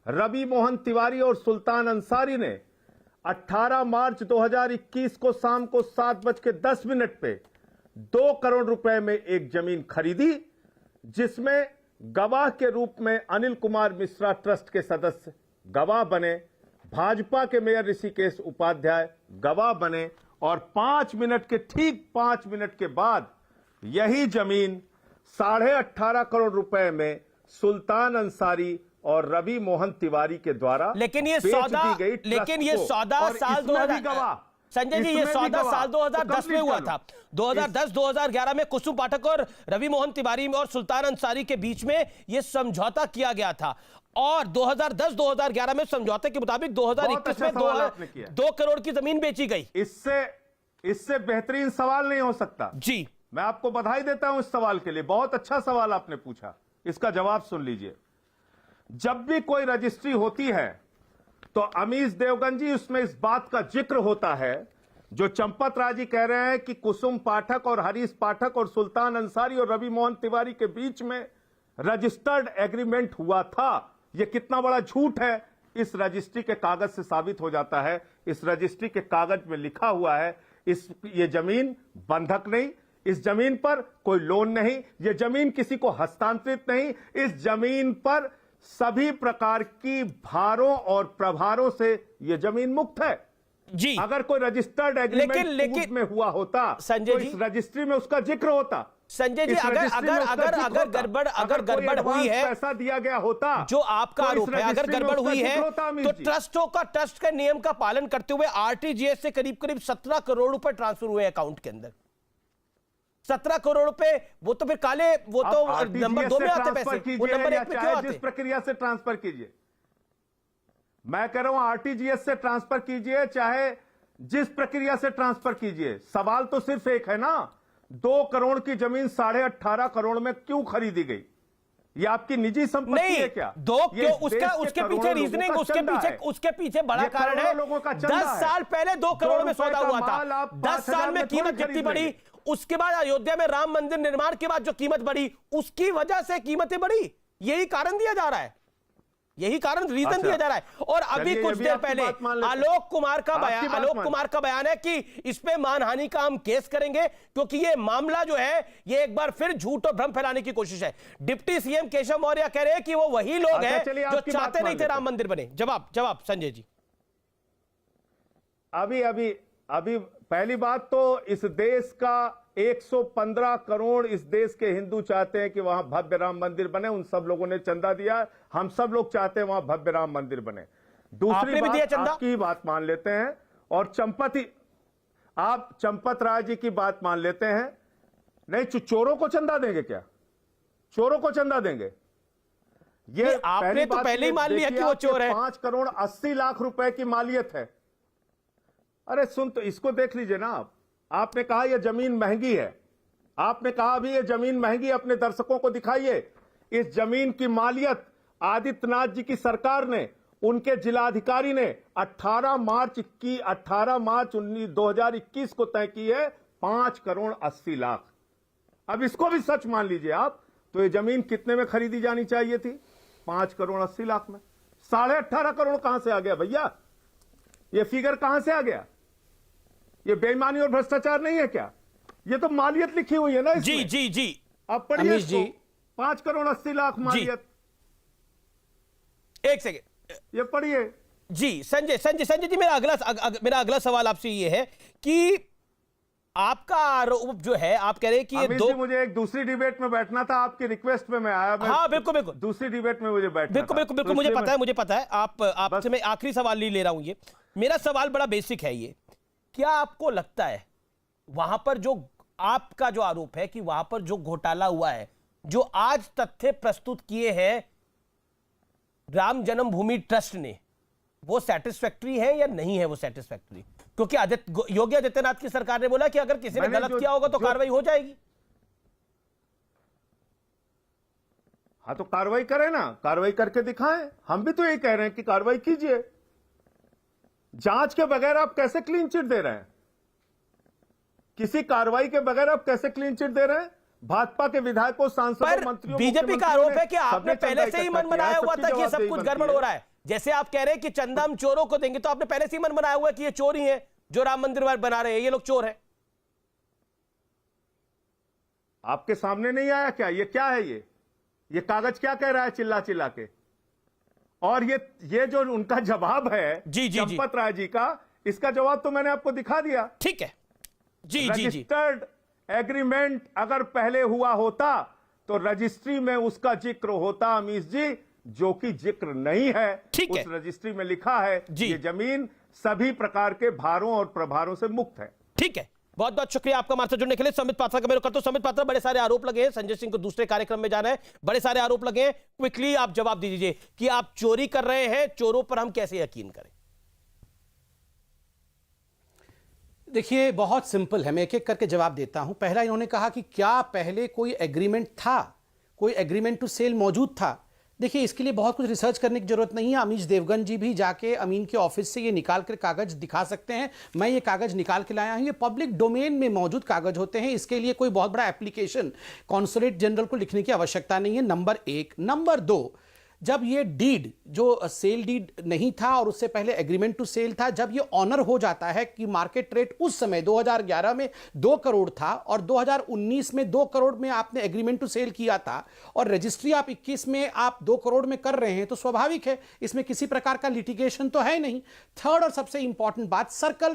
रवि मोहन तिवारी और सुल्तान अंसारी ने 18 मार्च 2021 को शाम को 7:10 पे 2 करोड़ रुपए में एक जमीन खरीदी, जिसमें गवाह के रूप में अनिल कुमार मिश्रा ट्रस्ट के सदस्य गवाह बने, भाजपा के मेयर ऋषिकेश उपाध्याय गवाह बने, और 5 मिनट के ठीक 5 मिनट के बाद यही जमीन 18.5 करोड़ रुपए में सुल्तान अंसारी और रवि मोहन तिवारी के द्वारा लेकिन ये सौदा साल 2000 संजय जी, ये सौदा साल 2010 में हुआ था। 2010-2011 में कुसुम पाठक और रवि मोहन तिवारी और सुल्तान अंसारी के बीच में यह समझौता किया गया था, और 2010-2011 में समझौते के मुताबिक 2021 में 2 करोड़ की जमीन बेची गई। इससे बेहतरीन सवाल नहीं हो सकता जी। मैं आपको बधाई देता हूं इस सवाल के लिए, बहुत अच्छा सवाल आपने पूछा। इसका जवाब सुन लीजिए। जब भी कोई रजिस्ट्री होती है तो अमीश देवगन जी, उसमें इस बात का जिक्र होता है, जो चंपत राय जी कह रहे हैं कि कुसुम पाठक और हरीश पाठक और सुल्तान अंसारी और रवि मोहन तिवारी के बीच में रजिस्टर्ड एग्रीमेंट हुआ था। यह कितना बड़ा झूठ है, इस रजिस्ट्री के कागज से साबित हो जाता है। इस रजिस्ट्री के कागज में लिखा हुआ है, ये जमीन बंधक नहीं, इस जमीन पर कोई लोन नहीं, ये जमीन किसी को हस्तांतरित नहीं, इस जमीन पर सभी प्रकार की भारों और प्रभारों से ये जमीन मुक्त है जी। अगर कोई रजिस्टर्ड एग्रीमेंट में हुआ होता संजय तो जी, इस रजिस्ट्री में उसका जिक्र होता। संजय जी, अगर गड़बड़ हुई है, पैसा दिया गया होता, जो आपका आरोप है, अगर गड़बड़ हुई है तो ट्रस्ट के नियम का पालन करते हुए आरटीजीएस से करीब करीब 17 करोड़ रुपए ट्रांसफर हुए अकाउंट के अंदर। 17 करोड़ रुपए, वो तो फिर काले, वो तो नंबर 2 में आते पैसे, वो नंबर 1 में क्यों आते? जिस प्रक्रिया से ट्रांसफर कीजिए, मैं कह रहा हूं आरटीजीएस से ट्रांसफर कीजिए, चाहे जिस प्रक्रिया से ट्रांसफर कीजिए, सवाल तो सिर्फ एक है ना, 2 करोड़ की जमीन 18.5 करोड़ में क्यों खरीदी गई? ये आपकी निजी संपत्ति है क्या? उसके पीछे रीजनिंग, उसके पीछे बड़ा कारण है। 10 साल पहले 2 करोड़ में सौदा हुआ था, 10 साल में कीमत जितनी बढ़ी, उसके बाद अयोध्या में राम मंदिर निर्माण के बाद जो कीमत बढ़ी, उसकी वजह से कीमतें बढ़ी। यही कारण दिया जा रहा है, यही कारण रीजन दिया जा रहा है। और अभी कुछ देर पहले आलोक कुमार का बयान है कि इस पे मानहानि का हम केस करेंगे, क्योंकि ये मामला जो है ये एक बार फिर झूठ और भ्रम फैलाने की कोशिश है। डिप्टी सीएम केशव मौर्य कह रहे हैं कि वो वही लोग हैं जो चाहते नहीं थे राम मंदिर बने। जवाब संजय जी। अभी पहली बात तो इस देश का 115 करोड़ इस देश के हिंदू चाहते हैं कि वहां भव्य राम मंदिर बने। उन सब लोगों ने चंदा दिया, हम सब लोग चाहते हैं वहां भव्य राम मंदिर बने। दूसरी बात, आपकी बात मान लेते हैं और आप चंपत राय जी की बात मान लेते हैं। नहीं, चोरों को चंदा देंगे क्या? चोरों को चंदा देंगे? ये आपने तो पहले ही मान लिया कि वो चोर है। 5 करोड़ 80 लाख रुपए की मालियत है। अरे सुन, तो इसको देख लीजिए ना आप। आपने कहा यह जमीन महंगी है, आपने कहा अभी यह जमीन महंगी, अपने दर्शकों को दिखाइए। इस जमीन की मालियत आदित्यनाथ जी की सरकार ने, उनके जिलाधिकारी ने 18 मार्च 2021 को तय की है 5 करोड़ 80 लाख। अब इसको भी सच मान लीजिए आप, तो ये जमीन कितने में खरीदी जानी चाहिए थी? 5 करोड़ 80 लाख में। 18.5 करोड़ कहां से आ गया भैया? ये फिगर कहां से आ गया? ये बेईमानी और भ्रष्टाचार नहीं है क्या? ये तो मालियत लिखी हुई है ना इसमें। जी। अब पढ़िए जी, 5 करोड़ 80 लाख मालियत। एक सेकेंड, ये पढ़िए जी। संजय जी, मेरा अगला सवाल आपसे ये है कि आपका आरोप जो है, आप कह रहे हैं कि ये दो, मुझे एक दूसरी डिबेट में बैठना था, आपकी रिक्वेस्ट पे मैं आया। हाँ बिल्कुल, दूसरी डिबेट में मुझे बैठना बिल्कुल मुझे पता है। आपसे मैं आखिरी सवाल नहीं ले रहा हूं। ये मेरा सवाल बड़ा बेसिक है। ये क्या आपको लगता है वहां पर जो आपका जो आरोप है कि वहां पर जो घोटाला हुआ है, जो आज तथ्य प्रस्तुत किए हैं राम जन्मभूमि ट्रस्ट ने, वो सेटिस्फैक्टरी है या नहीं है वो सेटिस्फैक्टरी? क्योंकि योगी आदित्यनाथ की सरकार ने बोला कि अगर किसी ने गलत किया होगा तो कार्रवाई हो जाएगी। हाँ तो कार्रवाई करें ना, कार्रवाई करके दिखाएं। हम भी तो यही कह रहे हैं कि कार्रवाई कीजिए। जांच के बगैर आप कैसे क्लीन चिट दे रहे हैं? किसी कार्रवाई के बगैर आप कैसे क्लीन चिट दे रहे हैं? भाजपा के विधायकों, सांसदों, मंत्रियों, बीजेपी का आरोप है कि आपने पहले से ही मन बनाया हुआ था कि ये सब कुछ गड़बड़ हो रहा है। जैसे आप कह रहे हैं कि चंदा हम चोरों को देंगे, तो आपने पहले से ही मन बनाया हुआ है कि ये चोर ही है जो राम मंदिर बना रहे हैं, ये लोग चोर है। आपके सामने नहीं आया क्या? ये क्या है? ये कागज क्या कह रहा है चिल्ला चिल्ला के? और ये जो उनका जवाब है चंपत राय जी का, इसका जवाब तो मैंने आपको दिखा दिया। ठीक है जी। रजिस्टर्ड एग्रीमेंट अगर पहले हुआ होता तो रजिस्ट्री में उसका जिक्र होता अमीश जी, जो कि जिक्र नहीं है। उस रजिस्ट्री में लिखा है ये जमीन सभी प्रकार के भारों और प्रभारों से मुक्त है। ठीक है, बहुत बहुत शुक्रिया आपका हमारे साथ जुड़ने के लिए। समित पात्रा का मैं करता हूं। समित पात्रा, बड़े सारे आरोप लगे हैं, संजय सिंह को दूसरे कार्यक्रम में जाना है, बड़े सारे आरोप लगे हैं। क्विकली आप जवाब दीजिए कि आप चोरी कर रहे हैं, चोरों पर हम कैसे यकीन करें? देखिए बहुत सिंपल है, मैं एक एक करके जवाब देता हूं। पहला, इन्होंने कहा कि क्या पहले कोई एग्रीमेंट था, कोई एग्रीमेंट टू सेल मौजूद था? देखिए इसके लिए बहुत कुछ रिसर्च करने की जरूरत नहीं है। अमीश देवगन जी भी जाके अमीन के ऑफिस से ये निकाल कर कागज दिखा सकते हैं। मैं ये कागज निकाल के लाया हूं, ये पब्लिक डोमेन में मौजूद कागज होते हैं। इसके लिए कोई बहुत बड़ा एप्लीकेशन कॉन्सुलेट जनरल को लिखने की आवश्यकता नहीं है, नंबर 1। नंबर 2, जब ये डीड जो सेल डीड नहीं था और उससे पहले एग्रीमेंट टू सेल था, जब ये ऑनर हो जाता है कि मार्केट रेट उस समय 2011 में 2 करोड़ था और 2019 में 2 करोड़ में आपने एग्रीमेंट टू सेल किया था और रजिस्ट्री आप 21 में आप 2 करोड़ में कर रहे हैं, तो स्वाभाविक है इसमें किसी प्रकार का लिटिगेशन तो है नहीं। थर्ड और सबसे इंपॉर्टेंट बात, सर्कल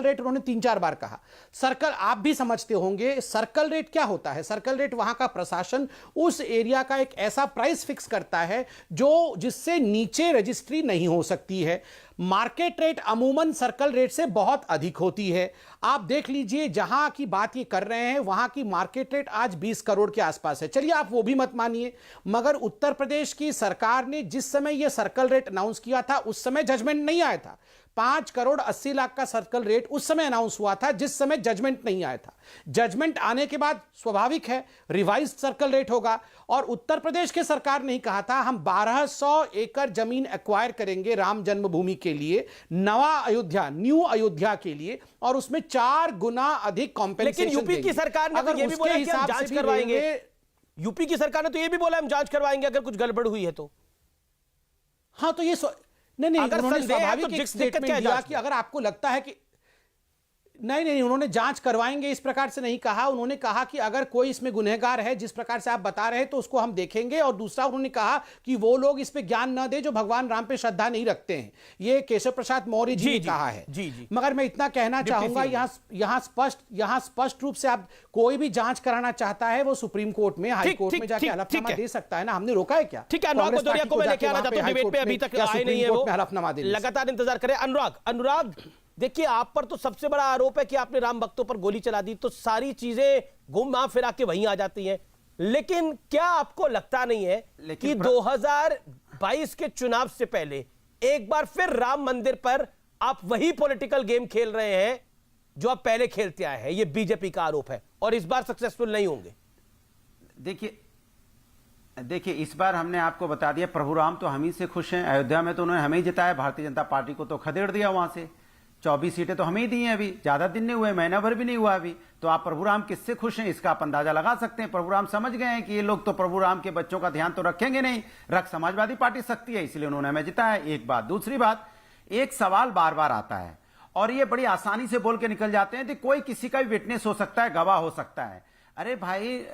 रेट उन्होंने 3-4 बार कहा। सर्कल, आप भी समझते होंगे सर्कल रेट क्या होता है। सर्कल रेट वहां का प्रशासन उस एरिया का एक ऐसा प्राइस फिक्स करता है जो जिससे नीचे रजिस्ट्री नहीं हो सकती है। मार्केट रेट अमूमन सर्कल रेट से बहुत अधिक होती है। आप देख लीजिए जहां की बात ये कर रहे हैं वहां की मार्केट रेट आज 20 करोड़ के आसपास है। चलिए आप वो भी मत मानिए, मगर उत्तर प्रदेश की सरकार ने जिस समय ये सर्कल रेट अनाउंस किया था उस समय जजमेंट नहीं आया था। 5 करोड़ 80 लाख का सर्कल रेट उस समय अनाउंस हुआ था जिस समय जजमेंट नहीं आया था। जजमेंट आने के बाद स्वाभाविक है रिवाइज्ड सर्कल रेट होगा। और उत्तर प्रदेश की सरकार ने कहा था हम 1200 एकड़ जमीन एक्वायर करेंगे राम जन्मभूमि के लिए, न्यू अयोध्या के लिए, और उसमें 4 गुना अधिक कॉम्पेंसेशन। लेकिन यूपी की सरकार ने तो ये भी बोला कि हम जांच करवाएंगे। यूपी की सरकार ने तो ये भी बोला हम जांच करवाएंगे अगर कुछ गड़बड़ हुई है तो। हाँ, तो ये नहीं, उन्होंने स्वाभाविक एक स्टेटमेंट दिया कि अगर आपको लगता है कि नहीं, उन्होंने जांच करवाएंगे इस प्रकार से नहीं कहा। उन्होंने कहा कि अगर कोई इसमें गुनहगार है जिस प्रकार से आप बता रहे हैं तो उसको हम देखेंगे। और दूसरा उन्होंने कहा कि वो लोग इस पे ज्ञान न दे जो भगवान राम पे श्रद्धा नहीं रखते हैं। ये केशव प्रसाद मौर्य जी ने कहा है। मगर मैं इतना कहना चाहूंगा, यहाँ स्पष्ट रूप से आप कोई भी जांच कराना चाहता है वो सुप्रीम कोर्ट में, हाई कोर्ट में जाके हलफनामा दे सकता है ना। हमने रोका है क्या? ठीक है, अनुराग भदौरिया को मैं लेके आना चाहता हूं डिबेट पे, अभी तक आए नहीं है वो, लगातार इंतजार करें। अनुराग, देखिए आप पर तो सबसे बड़ा आरोप है कि आपने राम भक्तों पर गोली चला दी, तो सारी चीजें घूम फिरा के वहीं आ जाती हैं। लेकिन क्या आपको लगता नहीं है कि 2022 के चुनाव से पहले एक बार फिर राम मंदिर पर आप वही पॉलिटिकल गेम खेल रहे हैं जो आप पहले खेलते आए हैं? ये बीजेपी का आरोप है और इस बार सक्सेसफुल नहीं होंगे। देखिए इस बार हमने आपको बता दिया, प्रभु राम तो हम ही से खुश हैं। अयोध्या में तो उन्होंने हमें ही जिताया, भारतीय जनता पार्टी को तो खदेड़ दिया वहां से। 24 सीटें तो हमें ही दी हैं, अभी ज्यादा दिन नहीं हुए, महीना भर भी नहीं हुआ अभी। तो आप प्रभु राम किससे खुश हैं इसका आप अंदाजा लगा सकते हैं। प्रभु राम समझ गए हैं कि ये लोग तो प्रभु राम के बच्चों का ध्यान तो रखेंगे नहीं, समाजवादी पार्टी सकती है, इसलिए उन्होंने हमें जिताया। एक बात। दूसरी बात, एक सवाल बार बार आता है और ये बड़ी आसानी से बोल के निकल जाते हैं कि कोई किसी का भी विटनेस हो सकता है, गवाह हो सकता है। अरे भाई,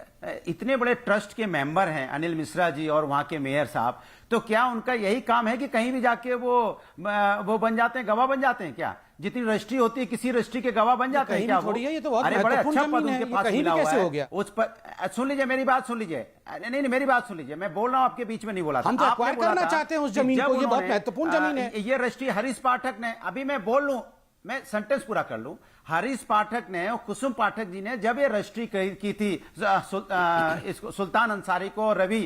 इतने बड़े ट्रस्ट के मेंबर हैं अनिल मिश्रा जी और वहां के मेयर साहब, तो क्या उनका यही काम है कि कहीं भी जाके वो बन जाते हैं, गवाह बन जाते हैं क्या? जितनी रजिस्ट्री होती है किसी रजिस्ट्री के गवाह बन जाते हैं क्या वो? ये तो बहुत अरे बड़े अच्छा पद उनके पास मिला हुआ है। हो गया उस पर। सुन लीजिए मेरी बात, सुन लीजिए। नहीं, मेरी बात सुन लीजिए, मैं बोल रहा हूं, आपके बीच में नहीं बोला था। हम तो एक्वायर करना चाहते हैं उस जमीन को, ये बहुत महत्वपूर्ण जमीन है। ये रजिस्ट्री हरीश पाठक ने, अभी मैं बोल लूं, मैं सेंटेंस पूरा कर लूं। हरीश पाठक ने और कुसुम पाठक जी ने जब ये रजिस्ट्री की थी सुल्तान अंसारी को और रवि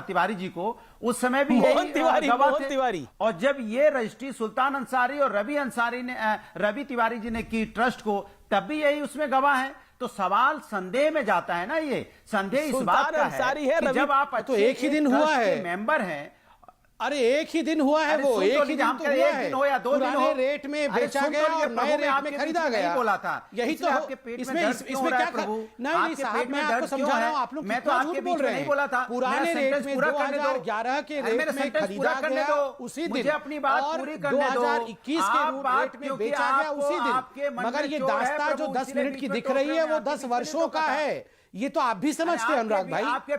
तिवारी जी को, उस समय भी यही गवाह थे। और जब ये रजिस्ट्री सुल्तान अंसारी और रवि तिवारी जी ने की ट्रस्ट को, तब भी यही उसमें गवाह है। तो सवाल संदेह में जाता है ना, ये संदेह इस बात का है कि जब आप तो एक ही दिन हुआ है मेंबर हैं। अरे एक ही दिन हुआ है, वो एक ही दिन तो हुआ है। एक दिन हो या 2 दिन हो, रेट में बेचा गया और नए रेट में खरीदा गया। बोला था यही तो इसमें क्या प्रभु? नहीं साहब, मैं आपको समझा रहा हूँ, आप लोग कितना झूठ बोल रहे हैं। बोला था पुराने रेट में 2011 के रेट में खरीदा गया उसी दिन, अपनी बात पूरी करने दो। 2021 के रेट में बेचा गया उसी दिन। मगर ये दास्तां जो 10 मिनट की दिख रही है वो 10 वर्षों का है। ये तो आप भी समझते हैं अनुराग भाई। आपके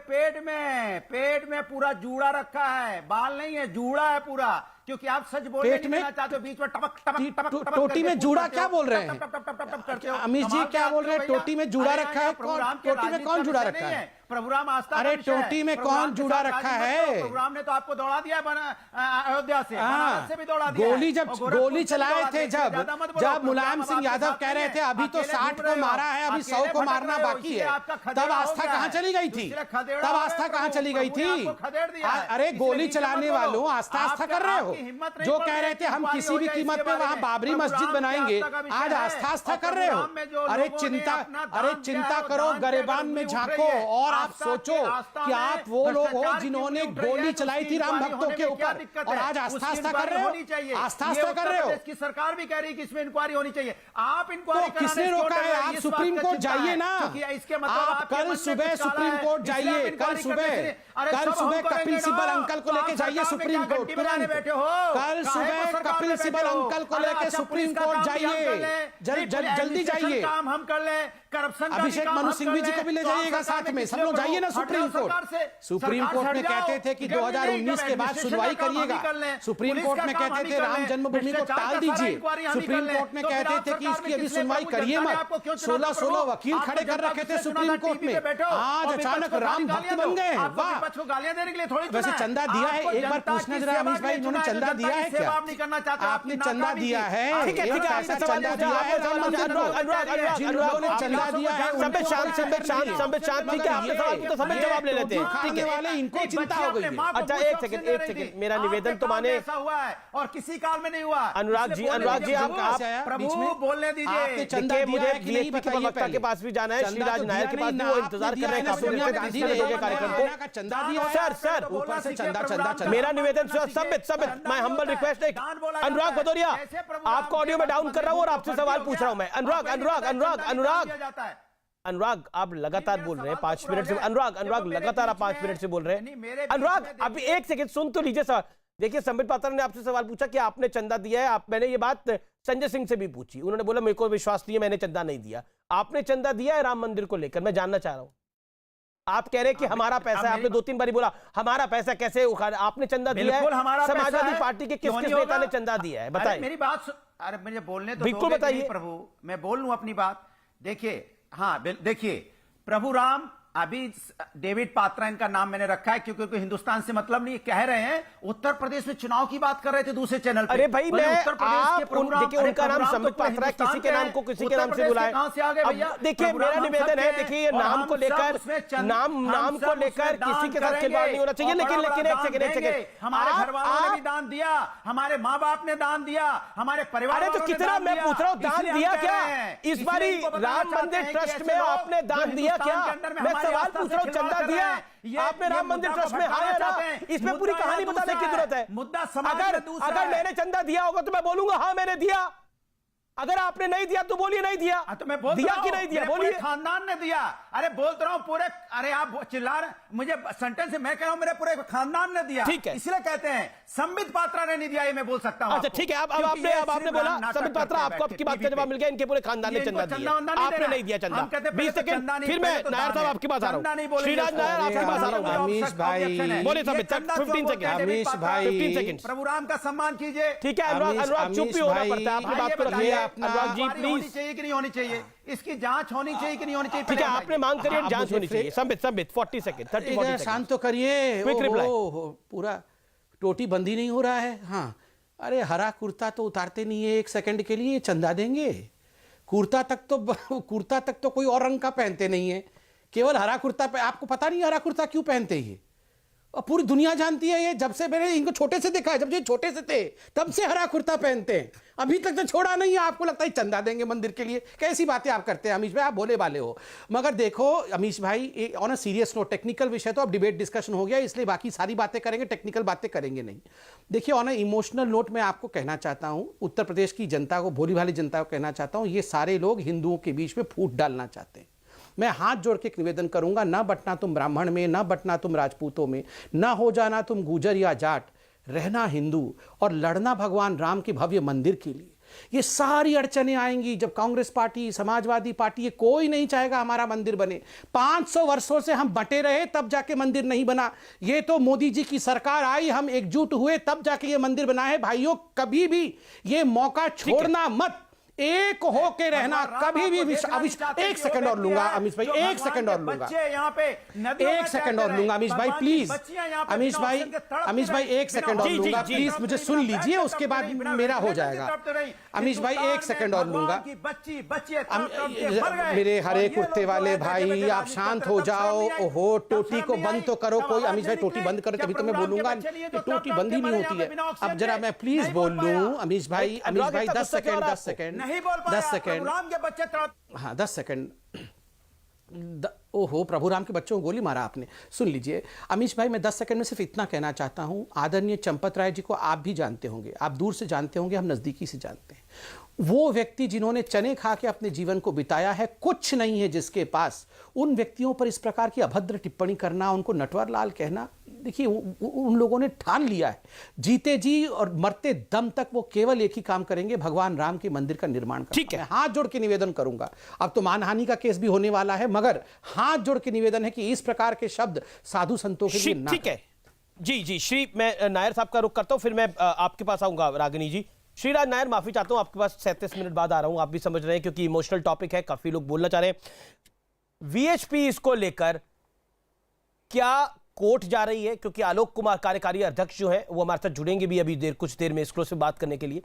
पेट में पूरा जूड़ा रखा है, बाल नहीं है, जूड़ा है पूरा, क्योंकि आप सच बोलने नहीं देना चाहते हो। बीच में टपक टोटी में जूड़ा क्या बोल रहे हैं अमित जी? क्या बोल रहे हैं? टोटी में जूड़ा रखा है? टोटी में कौन जूड़ा रखा है? प्रभु राम आस्था। अरे टोटी में कौन जूड़ा रखा है? प्रभु राम ने तो आपको दौड़ा दिया अयोध्या से भी दौड़ा दिया। गोली चलाए थे जब मुलायम सिंह यादव कह रहे थे अभी तो 60 को मारा है, अभी 100 को मारना बाकी है, तब आस्था कहां चली गई थी? तब आस्था कहां चली गई थी? अरे गोली चलाने वालों आस्था कर रहे हो। जो कह रहे थे हम किसी भी कीमत पे वहां बाबरी मस्जिद बनाएंगे, आज आस्था कर रहे हो। अरे चिंता करो, गरिबान में झांको और आप सोचो कि आप वो लोग हो जिन्होंने गोली चलाई थी राम भक्तों के ऊपर और आज आस्था कर रहे हो, आस्था कर रहे हो। की सरकार भी कह रही है कि इसमें इंक्वायरी होनी चाहिए। आप इंक्वायरी तो किसने रोका है? आप सुप्रीम कोर्ट जाइए ना, इसके मतलब आप कल सुबह सुप्रीम कोर्ट जाइए, कल सुबह कपिल सिब्बल अंकल को लेके जाइए सुप्रीम कोर्ट तुरंत। कल सुबह कपिल सिब्बल अंकल को लेके सुप्रीम कोर्ट जाइए, जल्दी जाइए। काम हम कर ले, करप्शन का अभिषेक मनु सिंघवी जी को भी ले जाइएगा साथ में, सब लोग जाइए ना सुप्रीम कोर्ट। सुप्रीम कोर्ट में कहते थे कि 2019 के बाद सुनवाई करिएगा, सुप्रीम कोर्ट में कहते थे राम जन्मभूमि को टाल दीजिए, सुप्रीम कोर्ट में कहते थे कि इसकी अभी सुनवाई करिए मत। 16 वकील खड़े कर रखे थे सुप्रीम कोर्ट में, आज अचानक राम भक्त बन गए हैं। वाह, गालियां देने के लिए थोड़ी वैसे चंदा दिया है, एक बार पूछना जरा अमीश भाई, इन्होंने चंदा दिया है क्या? आपने चंदा दिया है? ठीक है, चंदा दिया है राम मंदिर को? जिन लोगों ने चंदा दिया है संबित शांत, ठीक है, आपके सवाल को तो संबित जवाब ले लेते हैं। ठीक है, वाले इनको चिंता हो गई है। अच्छा एक सेकंड, मेरा निवेदन तो माने ऐसा हुआ है और किसी काल में नहीं हुआ। अनुराग जी आप प्रभु बोलने दीजिए। देखिए, मुझे बीएसपी के प्रवक्ता के पास भी जाना है, श्रीराज नायर के पास भी, वो इंतजार कर रहे हैं काफी देर से कार्यक्रम को। चंदा दिया सर ऊपर से चंदा मेरा निवेदन संबित माय हम्बल रिक्वेस्ट है, अनुराग भदौरिया आपको ऑडियो में डाउन कर रहा हूं और आपसे सवाल पूछ रहा हूं मैं। अनुराग आप लगातार बोल रहे हैं 5 मिनट से। अनुराग लगातार आप 5 मिनट से बोल रहे हैं। अनुराग अभी एक सेकंड सुन तो लीजिए सर। देखिए, संबित पात्रा ने आपसे सवाल पूछा कि आपने चंदा दिया है। मैंने ये बात संजय सिंह से भी पूछी, उन्होंने बोला मेरे को विश्वास नहीं है, मैंने चंदा नहीं दिया। आपने चंदा दिया है राम मंदिर को लेकर? मैं जानना चाह रहा हूं। आप कह रहे हैं कि हमारा पैसा, आपने 2-3 बार बोला हमारा पैसा कैसे उखाड़ा? आपने चंदा दिया है? समाजवादी पार्टी के किस नेता ने चंदा दिया है? बताइए। मेरी बात अरे मुझे बोलने तो बिल्कुल बताइए प्रभु, मैं बोल लूं अपनी बात। देखिए, हाँ देखिए, प्रभु राम, अभी डेविड पात्रा इनका नाम मैंने रखा है क्योंकि हिंदुस्तान से मतलब नहीं। कह रहे हैं उत्तर प्रदेश में चुनाव की बात कर रहे थे दूसरे चैनल पे। अरे भाई, मैं उत्तर प्रदेश के देखिए उनका नाम संबित पात्रा है, किसी के नाम को किसी के नाम से बुलाए। कहां से आ गए भैया? देखिए, मेरा निवेदन है, देखिए ये नाम को लेकर किसी के साथ खिलवाड़ नहीं होना चाहिए। लेकिन एक सेकंड, हमारे घर वालों ने भी दान दिया, हमारे माँ बाप ने दान दिया, हमारे परिवार। अरे तो कितना, मैं पूछ रहा हूँ दान दिया क्या इस बारी राम मंदिर ट्रस्ट में? आपने दान दिया क्या? मैं सवाल पूछ रहा हूँ, चंदा दिया आपने राम मंदिर ट्रस्ट में? हाँ या ना? इसमें पूरी कहानी बताने की जरूरत है। मुद्दा अगर मैंने चंदा दिया होगा तो मैं बोलूंगा हाँ मैंने दिया। अगर आपने नहीं दिया तो बोलिए नहीं दिया। तो मैं बोल दिया कि नहीं दिया बोलिए। खानदान ने दिया। अरे बोलता रहा हूं पूरे, अरे आप चिल्ला रहे, मुझे सेंटेंस से मैं कह रहा हूं मेरे पूरे खानदान ने दिया। ठीक है, इसलिए कहते हैं संबित पात्रा ने नहीं दिया, ये मैं बोल सकता हूं। अच्छा ठीक है, अब आपने बोला संबित पात्रा, आपको आपकी बात का जवाब मिल गया। इनके पूरे खानदान ने चंदा दिया, आपने नहीं दिया चंदा। 20 सेकंड, फिर मैं नायर साहब आपकी बात आ रहा हूं। श्रीराज नायर आपकी बात आ रहा हूं। अमीश भाई बोले संबित, 15 सेकंड। अमीश भाई 15 सेकंड। प्रभु राम का सम्मान कीजिए। ठीक है, अनुराग चुप भी होना पड़ता है, आपकी बात को रखिए। अनुराग जी होनी चाहिए कि नहीं होनी चाहिए? इसकी जांच होनी चाहिए कि नहीं होनी चाहिए? ठीक है, आपने मांग करिए, जांच होनी चाहिए। संबित 40 सेकंड, 30-40 शांत तो करिए। Quick reply. पूरा टोटी बंदी नहीं हो रहा है। हाँ, अरे हरा कुर्ता तो उतारते नहीं है 1 सेकंड के लिए, चंदा देंगे? कुर्ता तक तो कोई और रंग का पहनते नहीं है, केवल हरा कुर्ता पे। आपको पता नहीं हरा कुर्ता क्यों पहनते हैं? और पूरी दुनिया जानती है ये, जब से मैंने इनको छोटे से देखा है, जब ये छोटे से थे तब से हरा कुर्ता पहनते हैं, अभी तक तो छोड़ा नहीं है। आपको लगता है चंदा देंगे मंदिर के लिए? कैसी बातें आप करते हैं अमीश भाई, आप भोले वाले हो। मगर देखो अमीश भाई, on a serious note, technical विषय तो अब डिबेट डिस्कशन हो गया, इसलिए बाकी सारी बातें करेंगे, टेक्निकल बातें करेंगे नहीं। देखिए, ऑन अ इमोशनल नोट मैं आपको कहना चाहता हूं, उत्तर प्रदेश की जनता को, भोली भाली जनता को कहना चाहता हूं, ये सारे लोग हिंदुओं के बीच में फूट डालना चाहते हैं। मैं हाथ जोड़ के एक निवेदन करूंगा, ना बटना तुम ब्राह्मण में, ना बटना तुम राजपूतों में, ना हो जाना तुम गुजर या जाट, रहना हिंदू और लड़ना भगवान राम के भव्य मंदिर के लिए। ये सारी अड़चनें आएंगी जब कांग्रेस पार्टी, समाजवादी पार्टी, ये कोई नहीं चाहेगा हमारा मंदिर बने। 500 वर्षों से हम बटे रहे तब जाके मंदिर नहीं बना। ये तो मोदी जी की सरकार आई, हम एकजुट हुए तब जाके ये मंदिर बना है। भाइयों, कभी भी ये मौका छोड़ना मत, एक हो के रहना कभी भी। 1 सेकंड और लूंगा अमीश भाई, 1 सेकंड और लूंगा, 1 सेकंड और लूंगा अमीश भाई, प्लीज। अमीश भाई 1 सेकंड और लूंगा, प्लीज मुझे सुन लीजिए, उसके बाद मेरा हो जाएगा। अमीश भाई 1 सेकंड और लूंगा। मेरे हरे कुर्ते वाले भाई, आप शांत हो जाओ। ओहो, टोटी को बंद तो करो कोई। अमीश भाई टोटी बंद करो तभी तो मैं बोलूंगा, टोटी बंद ही नहीं होती है। अब जरा मैं प्लीज बोल लूं अमीश भाई। 10 सेकंड, 10 सेकंड, नहीं बोल पाया। 10 सेकंड, राम के बच्चे हाँ 10 सेकंड। ओहो, प्रभु राम के बच्चों को गोली मारा आपने। सुन लीजिए अमीश भाई, मैं 10 सेकंड में सिर्फ इतना कहना चाहता हूं, आदरणीय चंपत राय जी को आप भी जानते होंगे, आप दूर से जानते होंगे, हम नज़दीकी से जानते हैं। वो व्यक्ति जिन्होंने चने खा के अपने जीवन को बिताया है, कुछ नहीं है जिसके पास, उन व्यक्तियों पर इस प्रकार की अभद्र टिप्पणी करना, उनको नटवर लाल कहना, देखिए उन लोगों ने ठान लिया है जीते जी और मरते दम तक वो केवल एक ही काम करेंगे, भगवान राम के मंदिर का निर्माण करना। ठीक है, हाथ जोड़ के निवेदन करूंगा, अब तो मानहानि का केस भी होने वाला है, मगर हाथ जोड़ के निवेदन है कि इस प्रकार के शब्द साधु संतों के लिए ना। ठीक है जी जी श्री, मैं नायर साहब का रुख करता हूं, फिर मैं आपके पास आऊंगा रागिनी जी। श्रीराज नायर, माफी चाहता हूं, आपके पास 37 मिनट बाद आ रहा हूं, आप भी समझ रहे हैं क्योंकि इमोशनल टॉपिक है, काफी लोग बोलना चाह रहे हैं। वीएचपी इसको लेकर क्या कोर्ट जा रही है, क्योंकि आलोक कुमार कार्यकारी अध्यक्ष जो है वो हमारे साथ जुड़ेंगे भी अभी कुछ देर में एक्सक्लूसिव बात करने के लिए।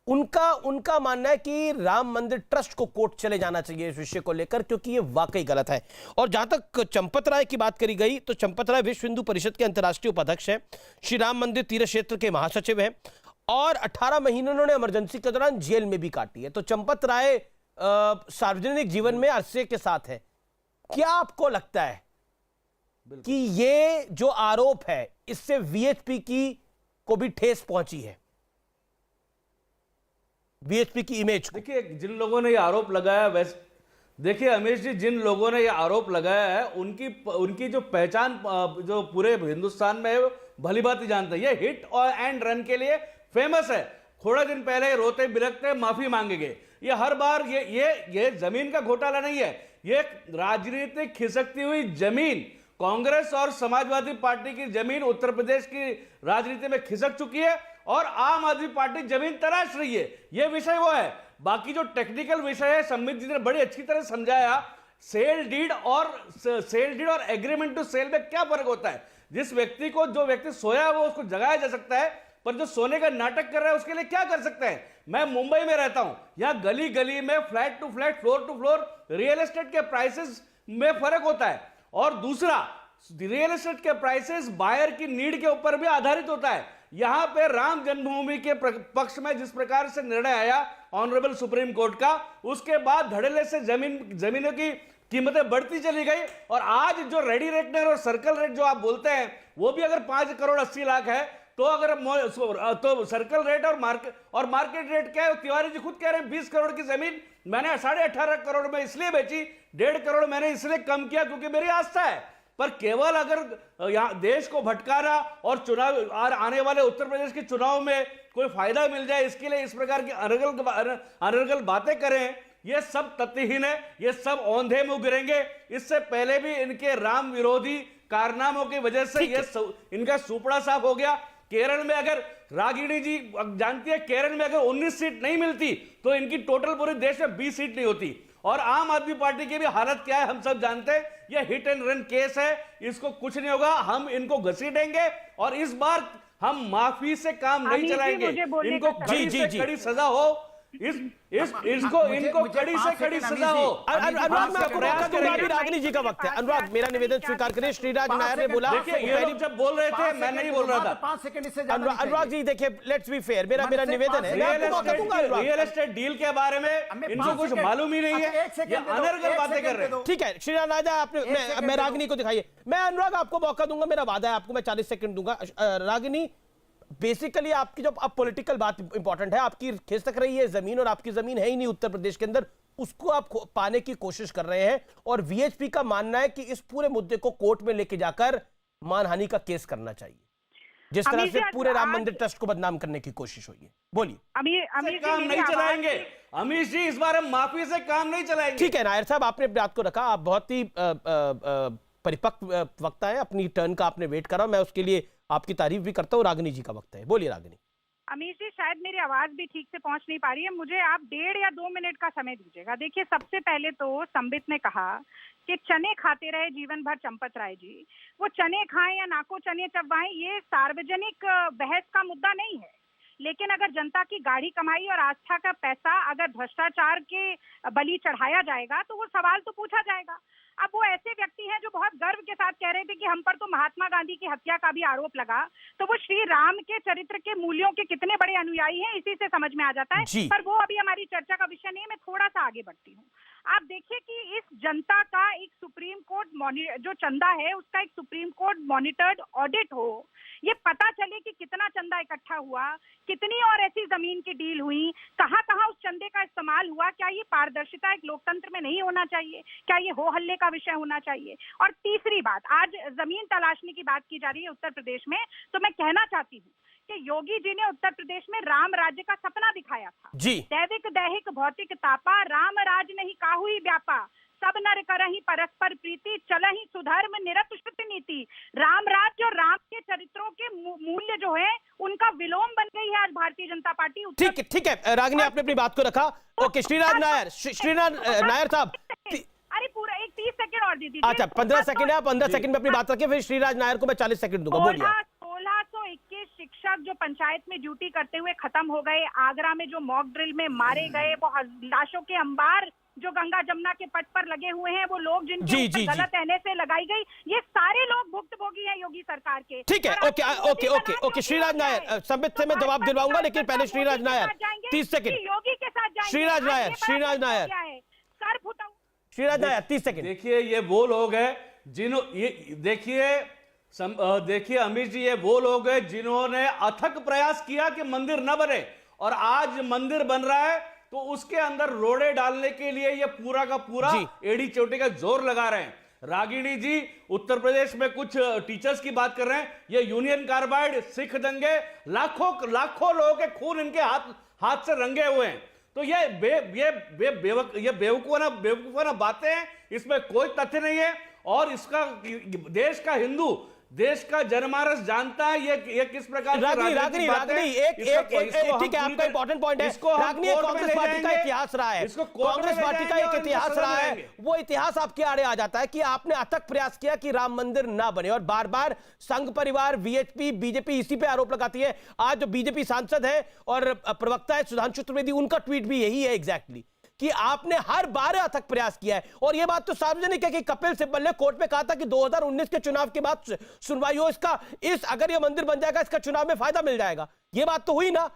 उनका मानना है कि राम मंदिर ट्रस्ट को कोर्ट चले जाना चाहिए इस विषय को लेकर, क्योंकि ये वाकई गलत है। और जहां तक चंपत राय की बात करी गई, तो चंपत राय विश्व हिंदू परिषद के अंतर्राष्ट्रीय उपाध्यक्ष हैं, श्री राम मंदिर तीर्थ क्षेत्र के महासचिव हैं, और 18 महीने उन्होंने इमरजेंसी के दौरान जेल में भी काटी है। तो चंपत राय सार्वजनिक जीवन में अरसे के साथ है। क्या आपको लगता है कि ये जो आरोप है इससे वीएचपी को भी ठेस पहुंची है, वीएचपी की इमेज को? देखिए, जिन लोगों ने ये आरोप लगाया, वैसे देखिए अमीश जी, जिन लोगों ने ये आरोप लगाया है उनकी जो पहचान जो पूरे हिंदुस्तान में है भली बात ही जानते हैं। ये हिट और एंड रन के लिए फेमस है। थोड़ा दिन पहले रोते बिलखते माफी मांगेंगे। ये हर बार ये जमीन का घोटाला नहीं है, ये राजनीतिक खिसकती हुई जमीन, कांग्रेस और समाजवादी पार्टी की जमीन उत्तर प्रदेश की राजनीति में खिसक चुकी है और आम आदमी पार्टी जमीन तलाश रही है। यह विषय वो है। बाकी जो टेक्निकल विषय है, संबित जी ने बड़ी अच्छी तरह समझाया। सेल डीड और एग्रीमेंट टू सेल में क्या फर्क होता है। जो व्यक्ति सोया वो उसको जगाया जा सकता है, पर जो सोने का नाटक कर रहा है उसके लिए क्या कर सकते हैं। मैं मुंबई में रहता हूं, यहां गली गली में flat to flat, floor to floor real estate के प्राइसेस में फर्क होता है। और दूसरा, रियल एस्टेट के प्राइसेस बायर की नीड के ऊपर भी आधारित होता है। यहां पे राम जन्मभूमि के पक्ष में जिस प्रकार से निर्णय आया ऑनरेबल सुप्रीम कोर्ट का, उसके बाद धड़ल्ले से जमीनों की कीमतें बढ़ती चली गई। और आज जो रेडी रेकनर और सर्कल रेट जो आप बोलते हैं, वो भी अगर 5 करोड़ 80 लाख है, तो सर्कल रेट और मार्केट रेट क्या है? तिवारी जी खुद कह रहे हैं 20 करोड़ की जमीन मैंने 18.5 करोड़ में इसलिए बेची, 1.5 करोड़ मैंने इसलिए कम किया क्योंकि मेरी आस्था है। पर केवल अगर यहाँ देश को भटकाना और आने वाले उत्तर प्रदेश के चुनाव में कोई फायदा मिल जाए, इसके लिए इस प्रकार की अनर्गल बातें करें, ये सब तथ्यहीन है, ये सब औंधे मुंह गिरेंगे। इससे पहले भी इनके राम विरोधी कारनामों की वजह से इनका सुपड़ा साफ हो गया। केरल में अगर रागिनी जी जानती है, केरल में अगर 19 सीट नहीं मिलती तो इनकी टोटल पूरे देश में 20 सीट नहीं होती। और आम आदमी पार्टी की भी हालत क्या है हम सब जानते हैं। यह हिट एंड रन केस है, इसको कुछ नहीं होगा, हम इनको घसीटेंगे और इस बार हम माफी से काम नहीं चलाएंगे। इनको कड़ी से कड़ी सजा हो, इनको कड़ी से कड़ी सजा हो। अनुराग, मैं आपको मौका दूंगा, अभी रागिनी जी का वक्त है। अनुराग, मेरा निवेदन स्वीकार करें। श्रीराज नायर ने बोला, देखिए ये लोग जब बोल रहे थे मैं नहीं बोल रहा था। 5 सेकंड इससे अनुराग जी देखिए, लेट्स बी फेयर, मेरा निवेदन है। रियल एस्टेट डील के बारे में इनको कुछ मालूम ही नहीं है, ये अनर्गल बातें कर रहे हैं। ठीक है श्रीराज नायर, आपने मैं रागिनी को दिखाइए। मैं अनुराग आपको मौका दूंगा, मेरा वादा है आपको मैं 40 सेकंड दूंगा। रागिनी, बेसिकली आपकी जो अब पॉलिटिकल बात इंपॉर्टेंट है, आपकी खिसक रही है जमीन और आपकी जमीन है ही नहीं उत्तर प्रदेश के अंदर, उसको आप पाने की कोशिश कर रहे हैं। और वीएचपी का मानना है कि इस पूरे मुद्दे को कोर्ट में लेके जाकर मानहानि का केस करना चाहिए, जिस तरह से पूरे राम मंदिर ट्रस्ट को बदनाम करने की कोशिश हुई है। बोलिए। काम नहीं चलाएंगे अमीश जी, इस बार हम माफी से काम नहीं चलाएंगे। ठीक है नायर साहब, आपने बात को रखा, आप बहुत ही परिपक्व वक्ता है, अपनी टर्न का आपने वेट करा, मैं उसके लिए आपकी तारीफ भी करता हूँ। रागिनी जी का वक्त है, बोलिए रागिनी। अमीश जी, शायद मेरी आवाज भी ठीक से पहुंच नहीं पा रही है, मुझे आप 1.5 या 2 मिनट का समय दीजिएगा। देखिए, सबसे पहले तो संबित ने कहा कि चने खाते रहे जीवन भर चंपत राय जी। वो चने खाएं या नाको चने चबाएं, ये सार्वजनिक बहस का मुद्दा नहीं है। लेकिन अगर जनता की गाढ़ी कमाई और आस्था का पैसा अगर भ्रष्टाचार के बलि चढ़ाया जाएगा तो वो सवाल तो पूछा जाएगा। अब वो ऐसे व्यक्ति हैं जो बहुत गर्व के साथ कह रहे थे कि हम पर तो महात्मा गांधी की हत्या का भी आरोप लगा, तो वो श्री राम के चरित्र के मूल्यों के कितने बड़े अनुयायी हैं, इसी से समझ में आ जाता है। पर वो अभी हमारी चर्चा का विषय नहीं है, मैं थोड़ा सा आगे बढ़ती हूँ। आप देखिए कि इस जनता का एक सुप्रीम कोर्ट जो चंदा है उसका एक सुप्रीम कोर्ट मॉनिटर्ड ऑडिट हो, ये पता चले कि कितना चंदा इकट्ठा हुआ, कितनी और ऐसी जमीन की डील हुई, कहां कहां उस चंदे का इस्तेमाल हुआ। क्या ये पारदर्शिता एक लोकतंत्र में नहीं होना चाहिए? क्या ये हो हल्ले का विषय होना चाहिए? और तीसरी बात, आज जमीन तलाशने की बात की जा रही है उत्तर प्रदेश में, तो मैं कहना चाहती हूँ कि योगी जी ने उत्तर प्रदेश में राम राज्य का सपना दिखाया था जी। दैविक दैहिक भौतिक तापा, राम राज नहीं काहुई व्यापा, सब नर करहि परस्पर प्रीति, चलहि सुधर्म निरत श्रुति नीति। राम राज्य और राम के चरित्रों के मूल्य जो है उनका विलोम बन गई है आज भारतीय जनता पार्टी। ठीक है रागिनी, आपने अपनी बात को रखा। ओके, श्रीराज नायर साहब, अरे पूरा एक 30 सेकंड और दे दीजिए। अच्छा 15 सेकंड है, 15 सेकंड में अपनी बात रखिए, फिर श्रीराज नायर को मैं 40 सेकंड दूंगा। बोलिए। 1621 शिक्षक जो पंचायत में ड्यूटी करते हुए खत्म हो गए, आगरा में जो मॉक ड्रिल में मारे गए, वो लाशों के अंबार जो गंगा जमुना के पट पर लगे हुए हैं, वो लोग जिनकी गलत कहने से लगाई गई, ये सारे लोग भुक्तभोगी हैं योगी सरकार के। ठीक है, ओके श्रीराज नायर, संबित से मैं जवाब दिलवाऊंगा, लेकिन पहले श्रीराज नायर 30 सेकंड। योगी के साथ जाएंगे। श्रीराज नायर सर फुटा। श्रीराज नायर 30 सेकंड। देखिए ये वो लोग हैं देखिए अमित जी, ये वो लोग हैं जिन्होंने अथक प्रयास किया कि मंदिर न बने, और आज मंदिर बन रहा है तो उसके अंदर रोड़े डालने के लिए ये पूरा का पूरा एड़ी चोटी का जोर लगा रहे हैं। रागिनी जी उत्तर प्रदेश में कुछ टीचर्स की बात कर रहे हैं, ये यूनियन कार्बाइड, सिख दंगे, लाखों लोगों के खून इनके हाथ से रंगे हुए हैं। तो ये बेवकूफाना बातें हैं, इसमें कोई तथ्य नहीं है। और इसका देश का हिंदू, देश का जनमानस जानता है ये किस प्रकार रागनी ठीक है, आपका इंपॉर्टेंट पॉइंट है। रागनी कांग्रेस पार्टी का इतिहास रहा है, कांग्रेस पार्टी का एक इतिहास रहा है, वो इतिहास आपके आड़े आ जाता है कि आपने अथक प्रयास किया कि राम मंदिर ना बने, और बार बार संघ परिवार, वीएचपी, बीजेपी इसी पे आरोप लगाती है। आज जो बीजेपी सांसद है और प्रवक्ता है सुधांशु त्रिवेदी, उनका ट्वीट भी यही है एग्जैक्टली, कि आपने हर बार अथक प्रयास किया है। और यह बात तो सार्वजनिक है कि कपिल सिब्बल ने कोर्ट में कहा था कि 2019 के चुनाव के बाद सुनवाई हो, अगर यह मंदिर बन जाएगा इसका चुनाव में फायदा मिल जाएगा। यह बात तो हुई ना।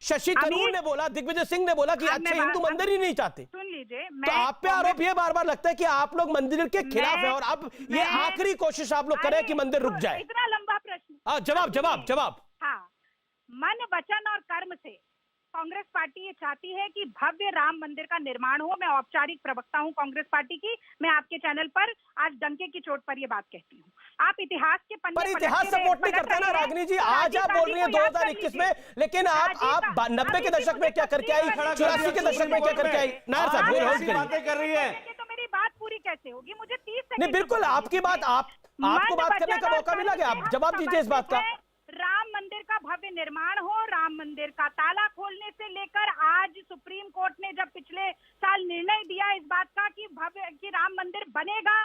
शशि थरूर ने बोला, दिग्विजय सिंह ने बोला कि अच्छे हिंदू मंदिर ही नहीं चाहते। सुन लीजिए, तो आप पे आरोप ये बार बार लगता है कि आप लोग मंदिर के खिलाफ है, और अब ये आखिरी कोशिश आप लोग करें कि मंदिर रुक जाए। इतना लंबा प्रश्न। जवाब। हाँ, मन वचन और कर्म से कांग्रेस पार्टी ये चाहती है कि भव्य राम मंदिर का निर्माण हो। मैं औपचारिक प्रवक्ता हूं कांग्रेस पार्टी की, मैं आपके चैनल पर आज डंके की चोट पर ये बात कहती हूं। आप इतिहास के पन्ने पर इतिहास सपोर्ट नहीं करता ना रागनी जी। आज आप बोल रही हैं 2021 में, लेकिन आप 90 के दशक में क्या करके आई, 84 के दशक में क्या करके आई? नायर साहब बातें कर रही है, तो मेरी बात पूरी कैसे होगी? मुझे 30 सेकंड। नहीं, बिल्कुल आपकी बात, आपको बात करने का मौका मिला कि आप जवाब दीजिए इस बात का। राम मंदिर का भव्य निर्माण हो, राम मंदिर का ताला खोलने से लेकर आज सुप्रीम कोर्ट ने जब पिछले साल निर्णय दिया इस बात का कि राम मंदिर बनेगा,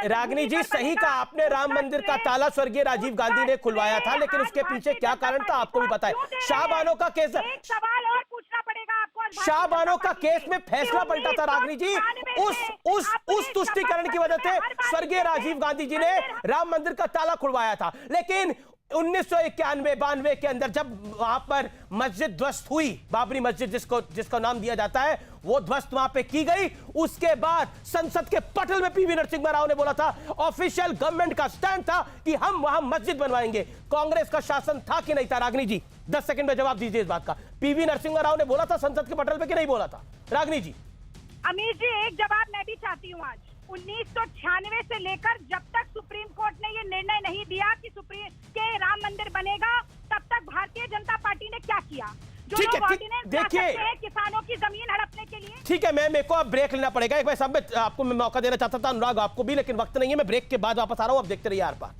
रागनी जी सही कहा आपने, राम मंदिर का ताला स्वर्गीय राजीव गांधी ने खुलवाया था, लेकिन उसके पीछे क्या कारण था आपको भी पता है। शाहबानो का केस, सवाल और पूछना पड़ेगा आपको। शाहबानो का केस में फैसला पलटा था रागनी जी, उस तुष्टिकरण की वजह से स्वर्गीय राजीव गांधी जी ने राम मंदिर का ताला खुलवाया था। लेकिन 1991-92 के अंदर जब वहां पर मस्जिद ध्वस्त हुई, बाबरी मस्जिद जिसको नाम दिया जाता है, वो ध्वस्त वहां पे की गई। उसके बाद संसद के पटल में पीवी नरसिम्हा राव ने बोला था, ऑफिशियल गवर्नमेंट का स्टैंड था कि हम वहां मस्जिद बनवाएंगे। कांग्रेस का शासन था कि नहीं था? रागनी जी 10 सेकंड में जवाब दीजिए इस बात का। पीवी नरसिम्हा राव ने बोला था संसद के पटल पे कि नहीं बोला था? रागनी जी। अमीर जी एक जवाब मैं भी चाहती हूँ। आज 1996 से लेकर जब तक सुप्रीम कोर्ट ने ये निर्णय नहीं दिया कि राम मंदिर बनेगा, तब तक भारतीय जनता पार्टी ने क्या किया? जो लोग ऑर्डिनेंस देखिए किसानों की जमीन हड़पने के लिए। ठीक है, मेरे को अब ब्रेक लेना पड़ेगा। एक बार सब आपको मैं मौका देना चाहता था, अनुराग आपको भी, लेकिन वक्त नहीं है। मैं ब्रेक के बाद वापस आ रहा हूं, अब देखते रहिए आर पार।